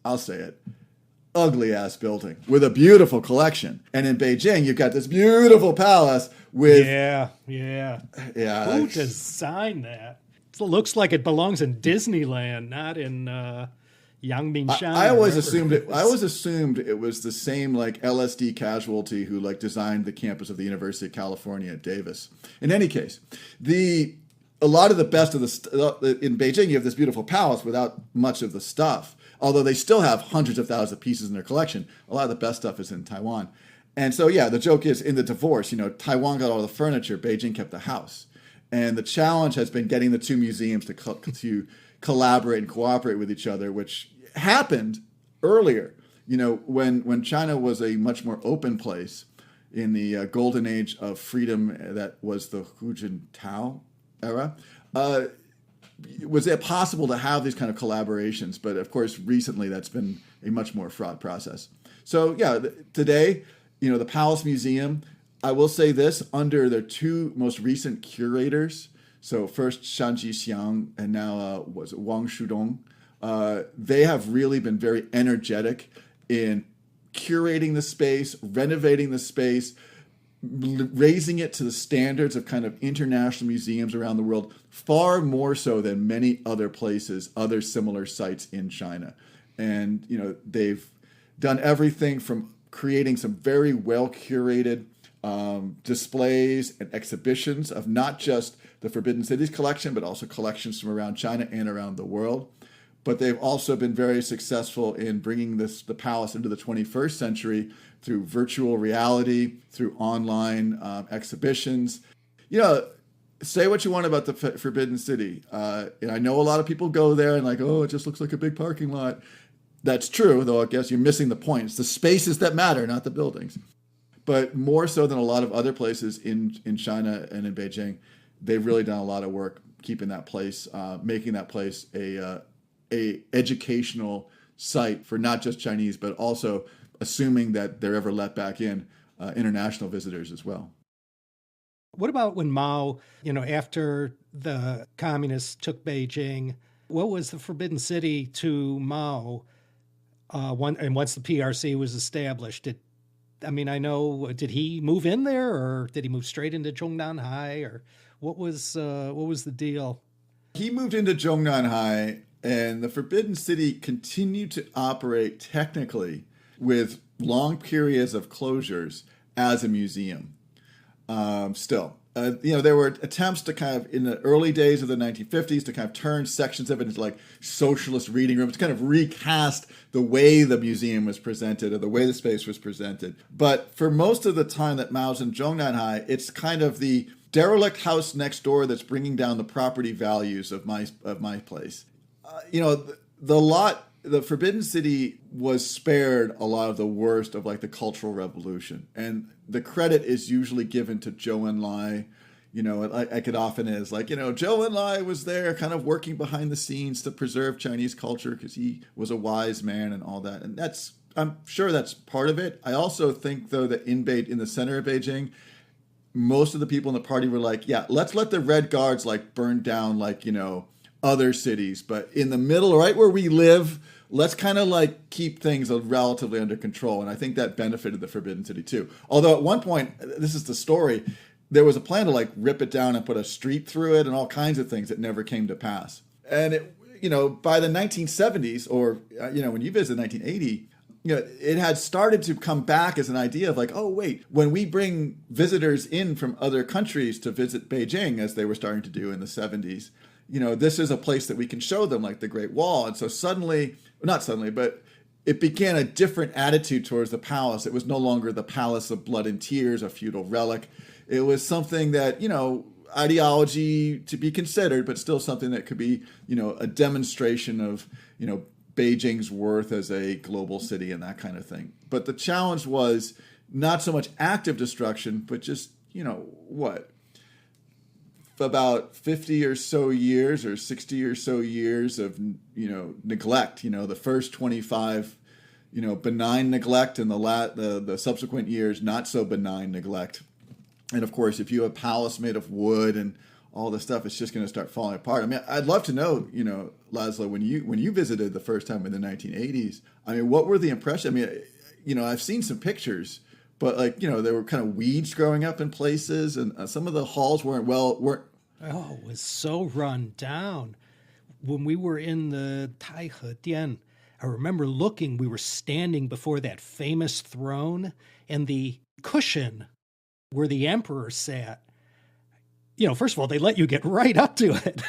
I'll say it, ugly ass building with a beautiful collection. And in Beijing, you've got this beautiful palace with yeah. Who designed that? It looks like it belongs in Disneyland, not in Yangmingshan. I always assumed it was the same like LSD casualty who like designed the campus of the University of California at Davis. In any case, a lot of the best of in Beijing, you have this beautiful palace without much of the stuff. Although they still have hundreds of thousands of pieces in their collection, a lot of the best stuff is in Taiwan. And so, the joke is in the divorce, Taiwan got all the furniture, Beijing kept the house. And the challenge has been getting the two museums to collaborate and cooperate with each other, which happened earlier, when China was a much more open place in the golden age of freedom that was the Hu Jintao era. Was it possible to have these kind of collaborations? But of course, recently that's been a much more fraught process. So today, the Palace Museum, I will say this, under their two most recent curators, so first Shan Jixiang and now Wang Shudong, they have really been very energetic in curating the space, renovating the space, raising it to the standards of kind of international museums around the world, far more so than many other places, other similar sites in China. And, they've done everything from creating some very well-curated displays and exhibitions of not just the Forbidden Cities collection, but also collections from around China and around the world. But they've also been very successful in bringing the palace into the 21st century through virtual reality, through online exhibitions. Say what you want about the Forbidden City. And I know a lot of people go there and it just looks like a big parking lot. That's true, though I guess you're missing the point. It's the spaces that matter, not the buildings. But more so than a lot of other places in China and in Beijing, they've really done a lot of work keeping that place, making that place a educational site for not just Chinese, but also assuming that they're ever let back in international visitors as well. What about when Mao, after the communists took Beijing, what was the Forbidden City to Mao? Once the PRC was established, did he move in there, or did he move straight into Zhongnanhai, or what was the deal? He moved into Zhongnanhai, and the Forbidden City continued to operate technically with long periods of closures as a museum. Still, there were attempts to kind of, in the early days of the 1950s, to kind of turn sections of it into like socialist reading rooms, to kind of recast the way the museum was presented or the way the space was presented. But for most of the time that Mao's in Zhongnanhai, it's kind of the derelict house next door that's bringing down the property values of my place. The Forbidden City was spared a lot of the worst of like the Cultural Revolution, and the credit is usually given to Zhou Enlai. Like it often is like, Zhou Enlai was there kind of working behind the scenes to preserve Chinese culture because he was a wise man and all that. And I'm sure that's part of it. I also think though that in the center of Beijing, most of the people in the party were like, yeah, let's let the Red Guards like burn down other cities, but in the middle, right where we live, let's kind of like keep things relatively under control. And I think that benefited the Forbidden City too. Although at one point, this is the story, there was a plan to like rip it down and put a street through it and all kinds of things that never came to pass. And by the 1970s, or when you visit 1980, it had started to come back as an idea of like, oh wait, when we bring visitors in from other countries to visit Beijing, as they were starting to do in the 70s, this is a place that we can show them, like the Great Wall. And so not suddenly, but it began a different attitude towards the palace. It was no longer the palace of blood and tears, a feudal relic. It was something that, ideology to be considered, but still something that could be, a demonstration of, Beijing's worth as a global city and that kind of thing. But the challenge was not so much active destruction, but just, about 50 or so years or 60 or so years of, neglect, the first 25, benign neglect, and the subsequent years, not so benign neglect. And of course, if you have a palace made of wood and all this stuff, it's just going to start falling apart. I mean, I'd love to know, Laszlo, when you visited the first time in the 1980s, I mean, what were the impressions? I mean, I've seen some pictures, but there were kind of weeds growing up in places, and some of the halls weren't. Oh, it was so run down. When we were in the Taihedian, I remember we were standing before that famous throne, and the cushion where the emperor sat, first of all, they let you get right up to it.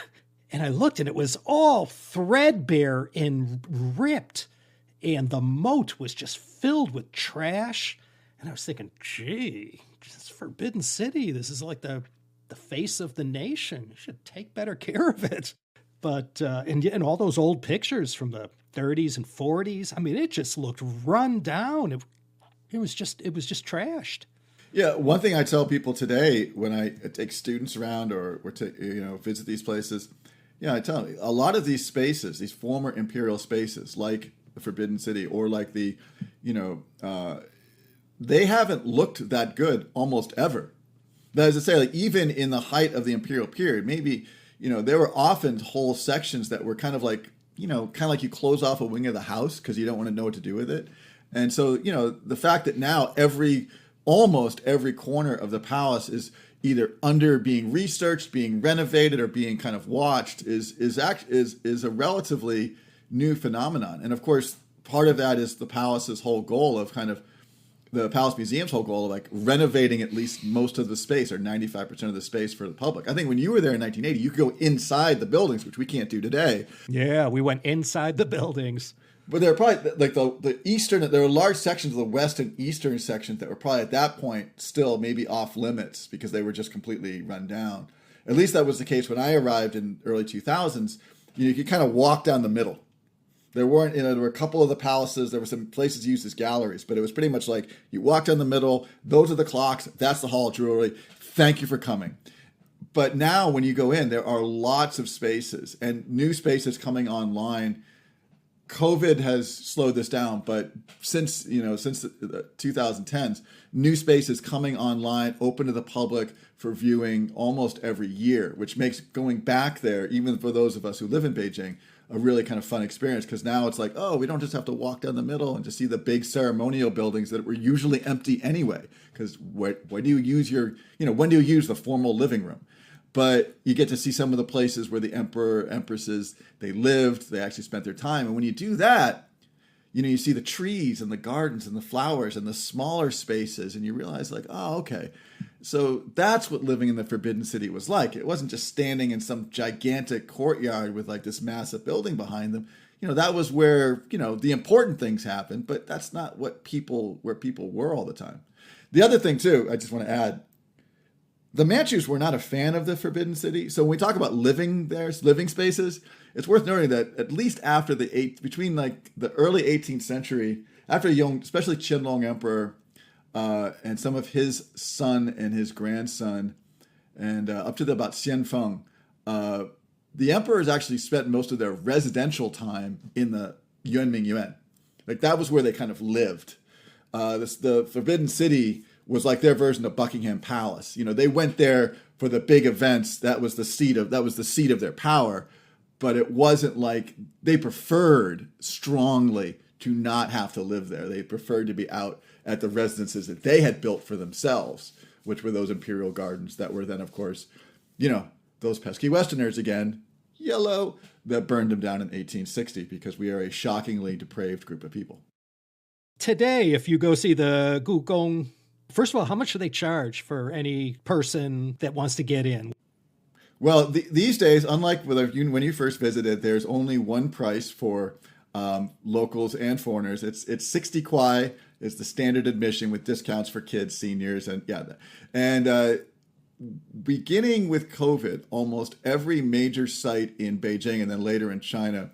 And I looked, and it was all threadbare and ripped. And the moat was just filled with trash. And I was thinking, gee, this Forbidden City, this is like the face of the nation. You should take better care of it. But, and all those old pictures from the 30s and 40s, I mean, it just looked run down. It was just trashed. Yeah, one thing I tell people today when I take students around or visit these places, I tell them a lot of these spaces, these former imperial spaces, like the Forbidden City or like the, they haven't looked that good almost ever. That is to say, like even in the height of the imperial period, maybe there were often whole sections that were kind of like you close off a wing of the house because you don't want to know what to do with it, and so the fact that now almost every corner of the palace is either under being researched, being renovated, or being kind of watched is a relatively new phenomenon. And of course, part of that is the palace's whole goal of the Palace Museum's whole goal of like renovating at least most of the space or 95% of the space for the public. I think when you were there in 1980, you could go inside the buildings, which we can't do today. Yeah, we went inside the buildings. But there were probably like the eastern, there were large sections of the west and eastern sections that were probably at that point still maybe off limits because they were just completely run down. At least that was the case when I arrived in early 2000s. You could kind of walk down the middle. There weren't, there were a couple of the palaces. There were some places used as galleries, but it was pretty much like you walk down the middle. Those are the clocks. That's the Hall of Jewelry. Thank you for coming. But now when you go in, there are lots of spaces and new spaces coming online. COVID has slowed this down, but since the 2010s, new spaces coming online, open to the public for viewing almost every year, which makes going back there, even for those of us who live in Beijing, a really kind of fun experience because now it's like, oh, we don't just have to walk down the middle and just see the big ceremonial buildings that were usually empty anyway. Because when do you use the formal living room? But you get to see some of the places where the emperor, empresses, they lived, they actually spent their time. And when you do that, you see the trees and the gardens and the flowers and the smaller spaces, and you realize like, oh, okay. So that's what living in the Forbidden City was like. It wasn't just standing in some gigantic courtyard with like this massive building behind them. That was where, the important things happened, but that's not where people were all the time. The other thing too, I just want to add, the Manchus were not a fan of the Forbidden City. So when we talk about living spaces, it's worth noting that at least after between like the early 18th century, after especially Qianlong Emperor and some of his son and his grandson, and up to about Xianfeng, the emperors actually spent most of their residential time in the Yuanming Yuan. Like that was where they kind of lived. The Forbidden City was like their version of Buckingham Palace. They went there for the big events. That was the seat of their power. But it wasn't like they preferred strongly to not have to live there. They preferred to be out at the residences that they had built for themselves, which were those imperial gardens that were then, of course, those pesky Westerners again, yellow, that burned them down in 1860 because we are a shockingly depraved group of people. Today, if you go see the Kuningong, first of all, how much do they charge for any person that wants to get in? Well, these days, unlike when you first visited, there's only one price for locals and foreigners. It's 60 kwai. It's the standard admission with discounts for kids, seniors, and beginning with COVID, almost every major site in Beijing and then later in China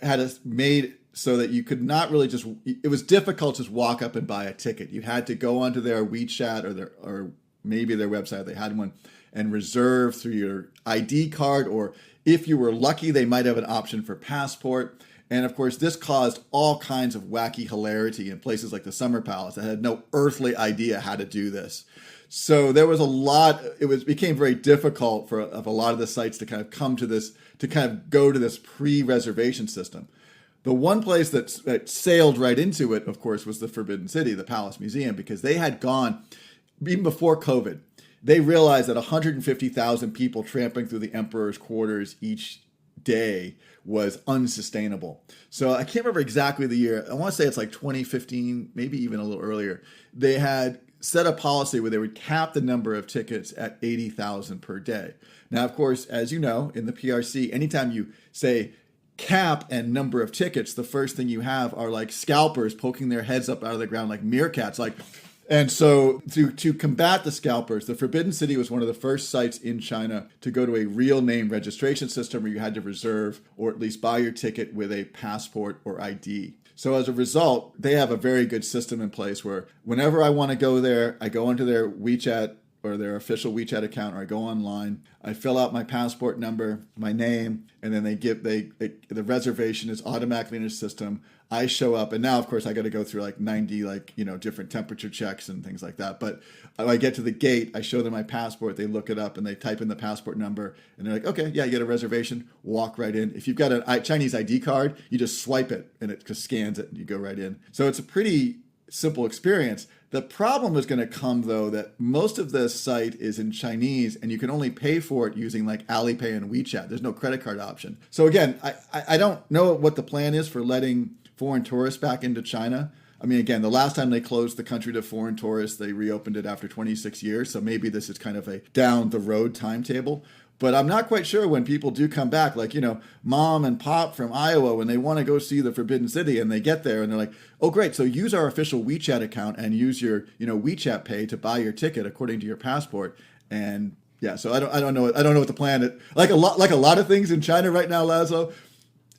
had made so that you could not really it was difficult to just walk up and buy a ticket. You had to go onto their WeChat or maybe their website, they had one, and reserve through your ID card, or if you were lucky, they might have an option for passport. And of course, this caused all kinds of wacky hilarity in places like the Summer Palace that had no earthly idea how to do this. So there was became very difficult for a lot of the sites to kind of go to this pre-reservation system. The one place that sailed right into it, of course, was the Forbidden City, the Palace Museum, because they had gone, even before COVID, they realized that 150,000 people tramping through the emperor's quarters each day was unsustainable. So I can't remember exactly the year. I want to say it's like 2015, maybe even a little earlier. They had set a policy where they would cap the number of tickets at 80,000 per day. Now, of course, as you know, in the PRC, anytime you say cap and number of tickets, the first thing you have are like scalpers poking their heads up out of the ground like meerkats. And so to combat the scalpers, the Forbidden City was one of the first sites in China to go to a real name registration system where you had to reserve or at least buy your ticket with a passport or ID. So as a result, they have a very good system in place where whenever I want to go there, I go into their WeChat or their official WeChat account, or I go online, I fill out my passport number, my name, and then the reservation is automatically in the system. I show up, and now, of course, I got to go through like 90, different temperature checks and things like that. But I get to the gate, I show them my passport, they look it up, and they type in the passport number, and they're like, okay, yeah, you get a reservation, walk right in. If you've got a Chinese ID card, you just swipe it, and it just scans it, and you go right in. So it's a pretty simple experience. The problem is going to come, though, that most of the site is in Chinese, and you can only pay for it using like Alipay and WeChat. There's no credit card option. So again, I don't know what the plan is for letting foreign tourists back into China. I mean, again, the last time they closed the country to foreign tourists, they reopened it after 26 years. So maybe this is kind of a down the road timetable. But I'm not quite sure when people do come back, like, mom and pop from Iowa, when they want to go see the Forbidden City and they get there and they're like, oh, great. So use our official WeChat account and use your, WeChat Pay to buy your ticket according to your passport. And yeah, so I don't know. I don't know what the plan is. Like a lot of things in China right now, Laszlo,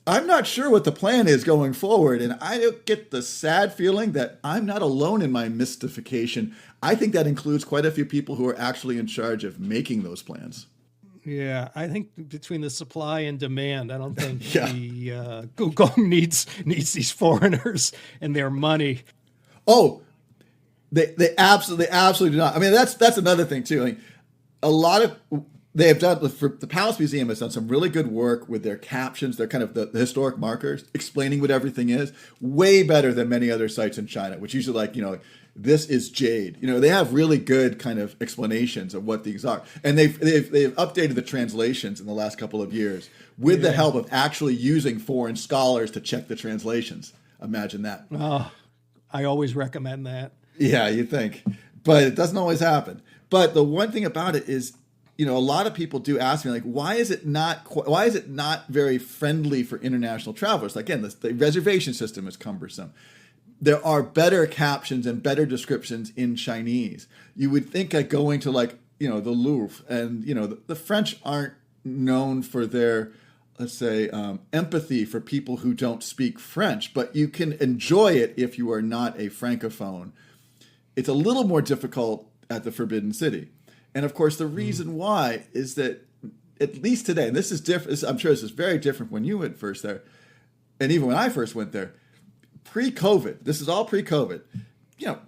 I'm not sure what the plan is going forward. And I get the sad feeling that I'm not alone in my mystification. I think that includes quite a few people who are actually in charge of making those plans. Yeah, I think between the supply and demand, I don't think Yeah. the Kuningong needs these foreigners and their money. Oh, they absolutely do not. I mean, that's another thing too. Like, a lot of they have done the Palace Museum has done some really good work with their captions. They're kind of the historic markers explaining what everything is, way better than many other sites in China, which usually this is jade. They have really good kind of explanations of what these are. And they've updated the translations in the last couple of years with the help of actually using foreign scholars to check the translations. Imagine that. Oh, I always recommend that. Yeah, you think. But it doesn't always happen. But the one thing about it is, a lot of people do ask me, like, why is it not very friendly for international travelers? Again, the reservation system is cumbersome. There are better captions and better descriptions in Chinese. You would think that going to the Louvre, and the French aren't known for their, let's say, empathy for people who don't speak French, but you can enjoy it if you are not a Francophone. It's a little more difficult at the Forbidden City. And of course, the reason why is that, at least today, and this is different, I'm sure this is very different when you went first there, and even when I first went there, pre-COVID, this is all pre-COVID,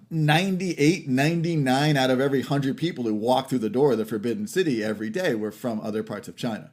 98, 99 out of every 100 people who walk through the door of the Forbidden City every day were from other parts of China.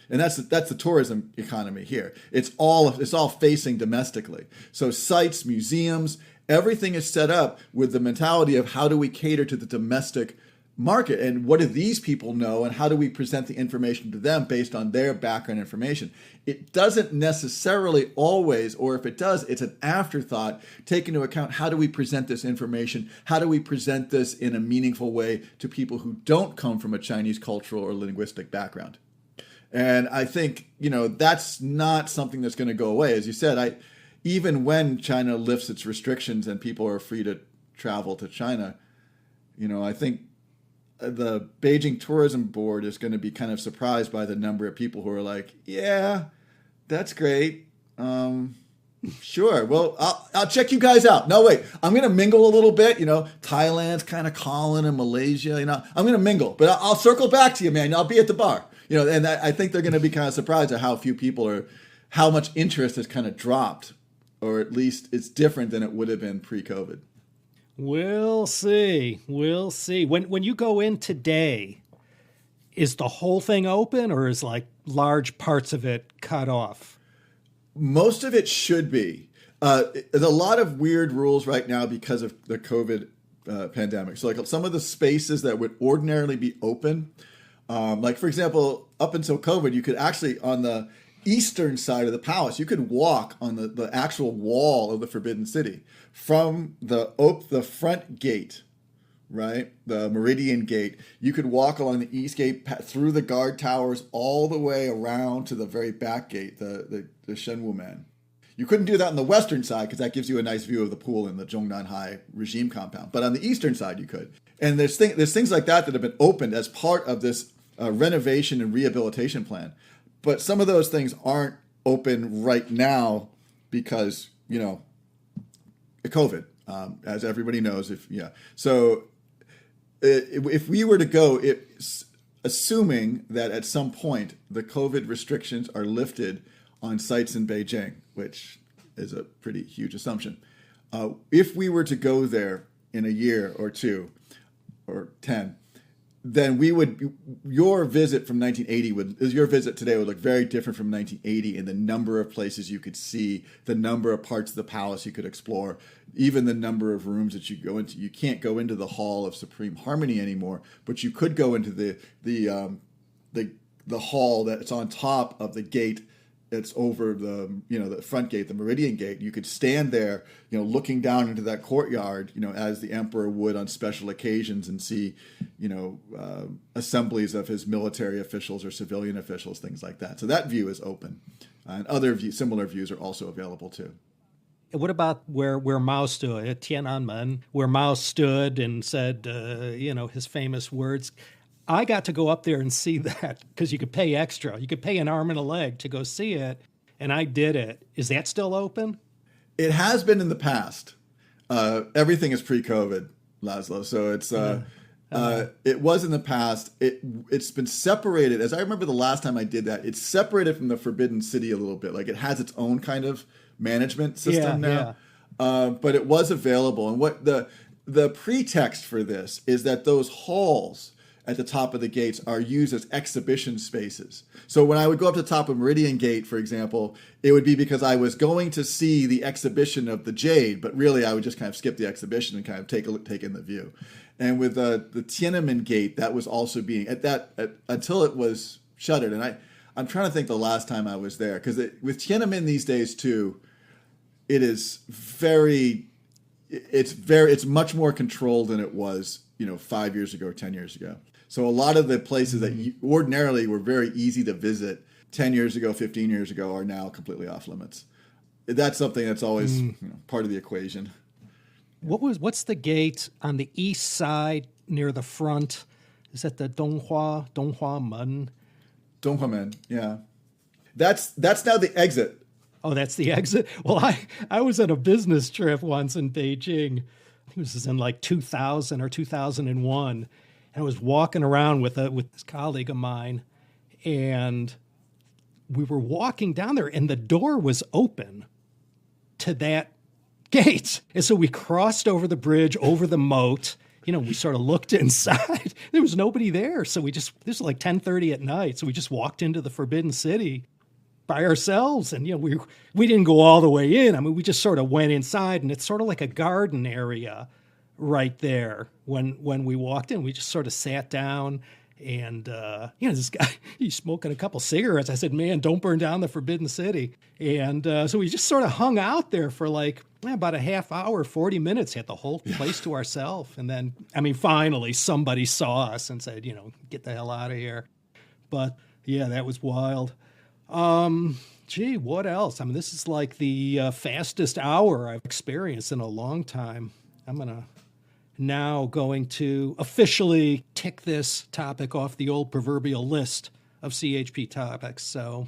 And that's the tourism economy here. It's all facing domestically. So sites, museums, everything is set up with the mentality of how do we cater to the domestic market, and what do these people know, and how do we present the information to them based on their background information. It doesn't necessarily always, or if it does, it's an afterthought, take into account how do we present this information, how do we present this in a meaningful way to people who don't come from a Chinese cultural or linguistic background. And I think, that's not something that's going to go away. As you said, even when China lifts its restrictions and people are free to travel to China, I think the Beijing Tourism Board is going to be kind of surprised by the number of people who are like, yeah, that's great. Sure. Well, I'll check you guys out. No, wait, I'm going to mingle a little bit. Thailand's kind of calling, and Malaysia, I'm going to mingle, but I'll circle back to you, man. I'll be at the bar, and I think they're going to be kind of surprised at how few people are, how much interest has kind of dropped, or at least it's different than it would have been pre-COVID. We'll see. We'll see. When you go in today, is the whole thing open, or is like large parts of it cut off? Most of it should be. There's a lot of weird rules right now because of the COVID pandemic. So like some of the spaces that would ordinarily be open, like for example, up until COVID, you could actually, on the eastern side of the palace, you could walk on the actual wall of the Forbidden City from the front gate, right? The Meridian Gate. You could walk along the east gate through the guard towers all the way around to the very back gate, the Shenwumen. You couldn't do that on the western side because that gives you a nice view of the pool in the Zhongnanhai regime compound. But on the eastern side, you could. And there's things like that have been opened as part of this renovation and rehabilitation plan. But some of those things aren't open right now because, COVID, as everybody knows. So if we were to go, assuming that at some point the COVID restrictions are lifted on sites in Beijing, which is a pretty huge assumption, if we were to go there in a year or 2 or 10, then your visit from 1980 your visit today would look very different from 1980 in the number of places you could see, the number of parts of the palace you could explore, even the number of rooms that you go into. You can't go into the Hall of Supreme Harmony anymore, but you could go into the hall that's on top of the gate. It's over the front gate, the Meridian Gate. You could stand there, looking down into that courtyard, as the emperor would on special occasions, and see, assemblies of his military officials or civilian officials, things like that. So that view is open, and other similar views are also available too. What about where Mao stood at Tiananmen, where Mao stood and said, his famous words? I got to go up there and see that because you could pay extra. You could pay an arm and a leg to go see it, and I did it. Is that still open? It has been in the past. Everything is pre-COVID, Laszlo. So it's it was in the past. It's been separated. As I remember the last time I did that, it's separated from the Forbidden City a little bit. Like it has its own kind of management system now. Yeah. But it was available. And what the pretext for this is that those halls at the top of the gates are used as exhibition spaces. So when I would go up to the top of Meridian Gate, for example, it would be because I was going to see the exhibition of the Jade, but really I would just kind of skip the exhibition and kind of take in the view. And with the Tiananmen Gate, that was also being until it was shuttered. And I'm trying to think the last time I was there, because with Tiananmen these days too, it's much more controlled than it was 5 years ago or 10 years ago. So a lot of the places that ordinarily were very easy to visit 10 years ago, 15 years ago, are now completely off limits. That's something that's always part of the equation. What's the gate on the east side near the front? Is that the Donghua Men? Donghua Men, yeah. That's now the exit. Oh, that's the exit? Well, I was on a business trip once in Beijing. I think this was in like 2000 or 2001. And I was walking around with this colleague of mine, and we were walking down there, and the door was open to that gate. And so we crossed over the bridge, over the moat. We sort of looked inside. There was nobody there. So this was like 10:30 at night. So we just walked into the Forbidden City by ourselves. And, we didn't go all the way in. I mean, we just sort of went inside, and it's sort of like a garden area right there. When we walked in, we just sort of sat down. And, this guy, he's smoking a couple cigarettes. I said, man, don't burn down the Forbidden City. And so we just sort of hung out there for about a half hour, 40 minutes, had the whole place to ourselves. And then, finally somebody saw us and said, get the hell out of here. But yeah, that was wild. Gee, what else? This is like the fastest hour I've experienced in a long time. I'm now going to officially tick this topic off the old proverbial list of CHP topics. So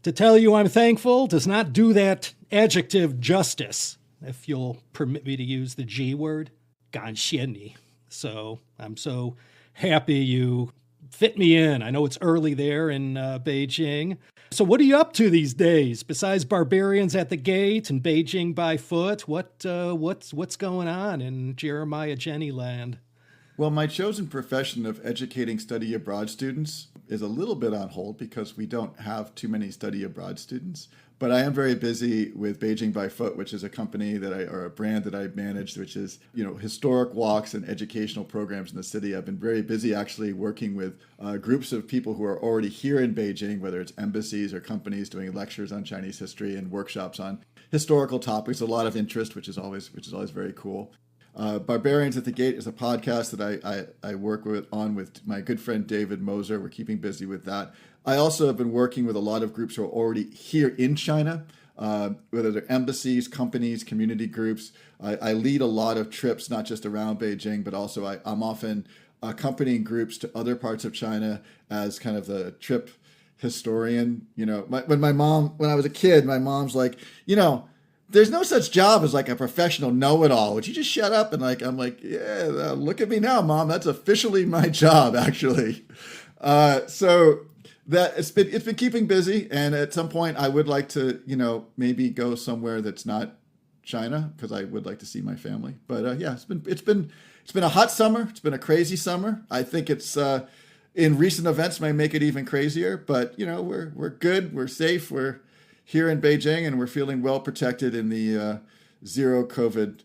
to tell you I'm thankful does not do that adjective justice, if you'll permit me to use the G word, 感谢你. So I'm so happy you fit me in. I know it's early there in Beijing. So what are you up to these days? Besides Barbarians at the gate and Beijing by foot, what's going on in Jeremiah Jenne land? Well, my chosen profession of educating study abroad students is a little bit on hold because we don't have too many study abroad students. But I am very busy with Beijing by Foot, which is a company or a brand that I managed, which is, historic walks and educational programs in the city. I've been very busy actually working with groups of people who are already here in Beijing, whether it's embassies or companies doing lectures on Chinese history and workshops on historical topics. A lot of interest, which is always very cool. Barbarians at the Gate is a podcast that I work with my good friend David Moser. We're keeping busy with that. I also have been working with a lot of groups who are already here in China, whether they're embassies, companies, community groups. I lead a lot of trips, not just around Beijing, but also I'm often accompanying groups to other parts of China as kind of the trip historian. When I was a kid, my mom's like, there's no such job as like a professional know-it-all. Would you just shut up? And I'm like, yeah, look at me now, Mom. That's officially my job, actually. So that it's been keeping busy. And at some point, I would like to, maybe go somewhere that's not China because I would like to see my family. But yeah, it's been a hot summer. It's been a crazy summer. I think it's in recent events may make it even crazier. But we're good. We're safe. We're here in Beijing, and we're feeling well protected in the zero COVID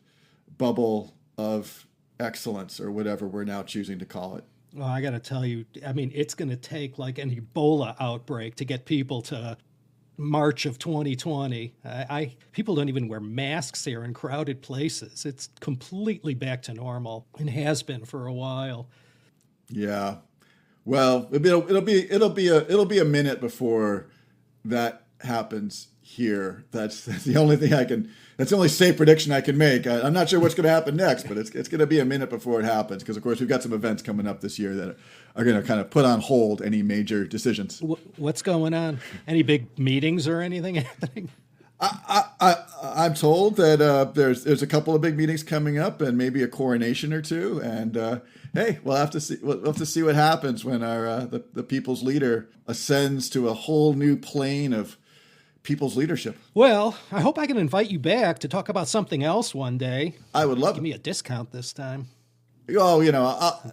bubble of excellence, or whatever we're now choosing to call it. Well, I got to tell you, it's going to take like an Ebola outbreak to get people to March of 2020. People don't even wear masks here in crowded places. It's completely back to normal and has been for a while. Yeah. Well, it'll be a minute before that happens here. That's the only thing that's the only safe prediction I can make. I'm not sure what's going to happen next, but it's going to be a minute before it happens because, of course, we've got some events coming up this year that are going to kind of put on hold any major decisions. What's going on? Any big meetings or anything happening? I'm told that there's a couple of big meetings coming up and maybe a coronation or two. And hey, we'll have to see. We'll have to see what happens when the people's leader ascends to a whole new plane of people's leadership. Well, I hope I can invite you back to talk about something else one day. I would love. Give me a discount this time. Oh,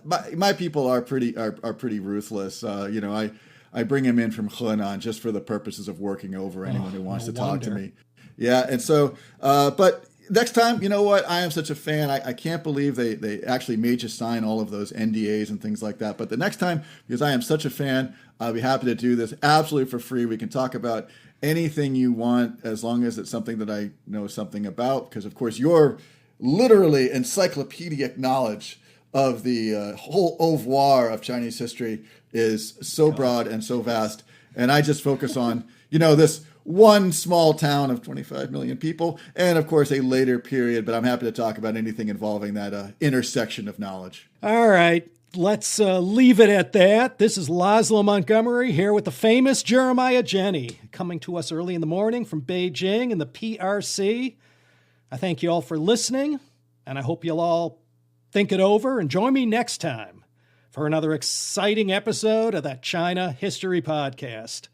my people are pretty ruthless. I bring him in from Henan just for the purposes of working over anyone who wants to talk to me. Yeah, and so, but next time, you know what? I am such a fan. I can't believe they actually made you sign all of those NDAs and things like that. But the next time, because I am such a fan, I'll be happy to do this absolutely for free. We can talk about anything you want as long as it's something that I know something about. Because, of course, your literally encyclopedic knowledge of the whole oeuvre of Chinese history is so broad and so vast. And I just focus on, this one small town of 25 million people and, of course, a later period. But I'm happy to talk about anything involving that intersection of knowledge. All right. Let's leave it at that. This is Laszlo Montgomery here with the famous Jeremiah Jenne, coming to us early in the morning from Beijing in the PRC. I thank you all for listening, and I hope you'll all think it over and join me next time for another exciting episode of that China History Podcast.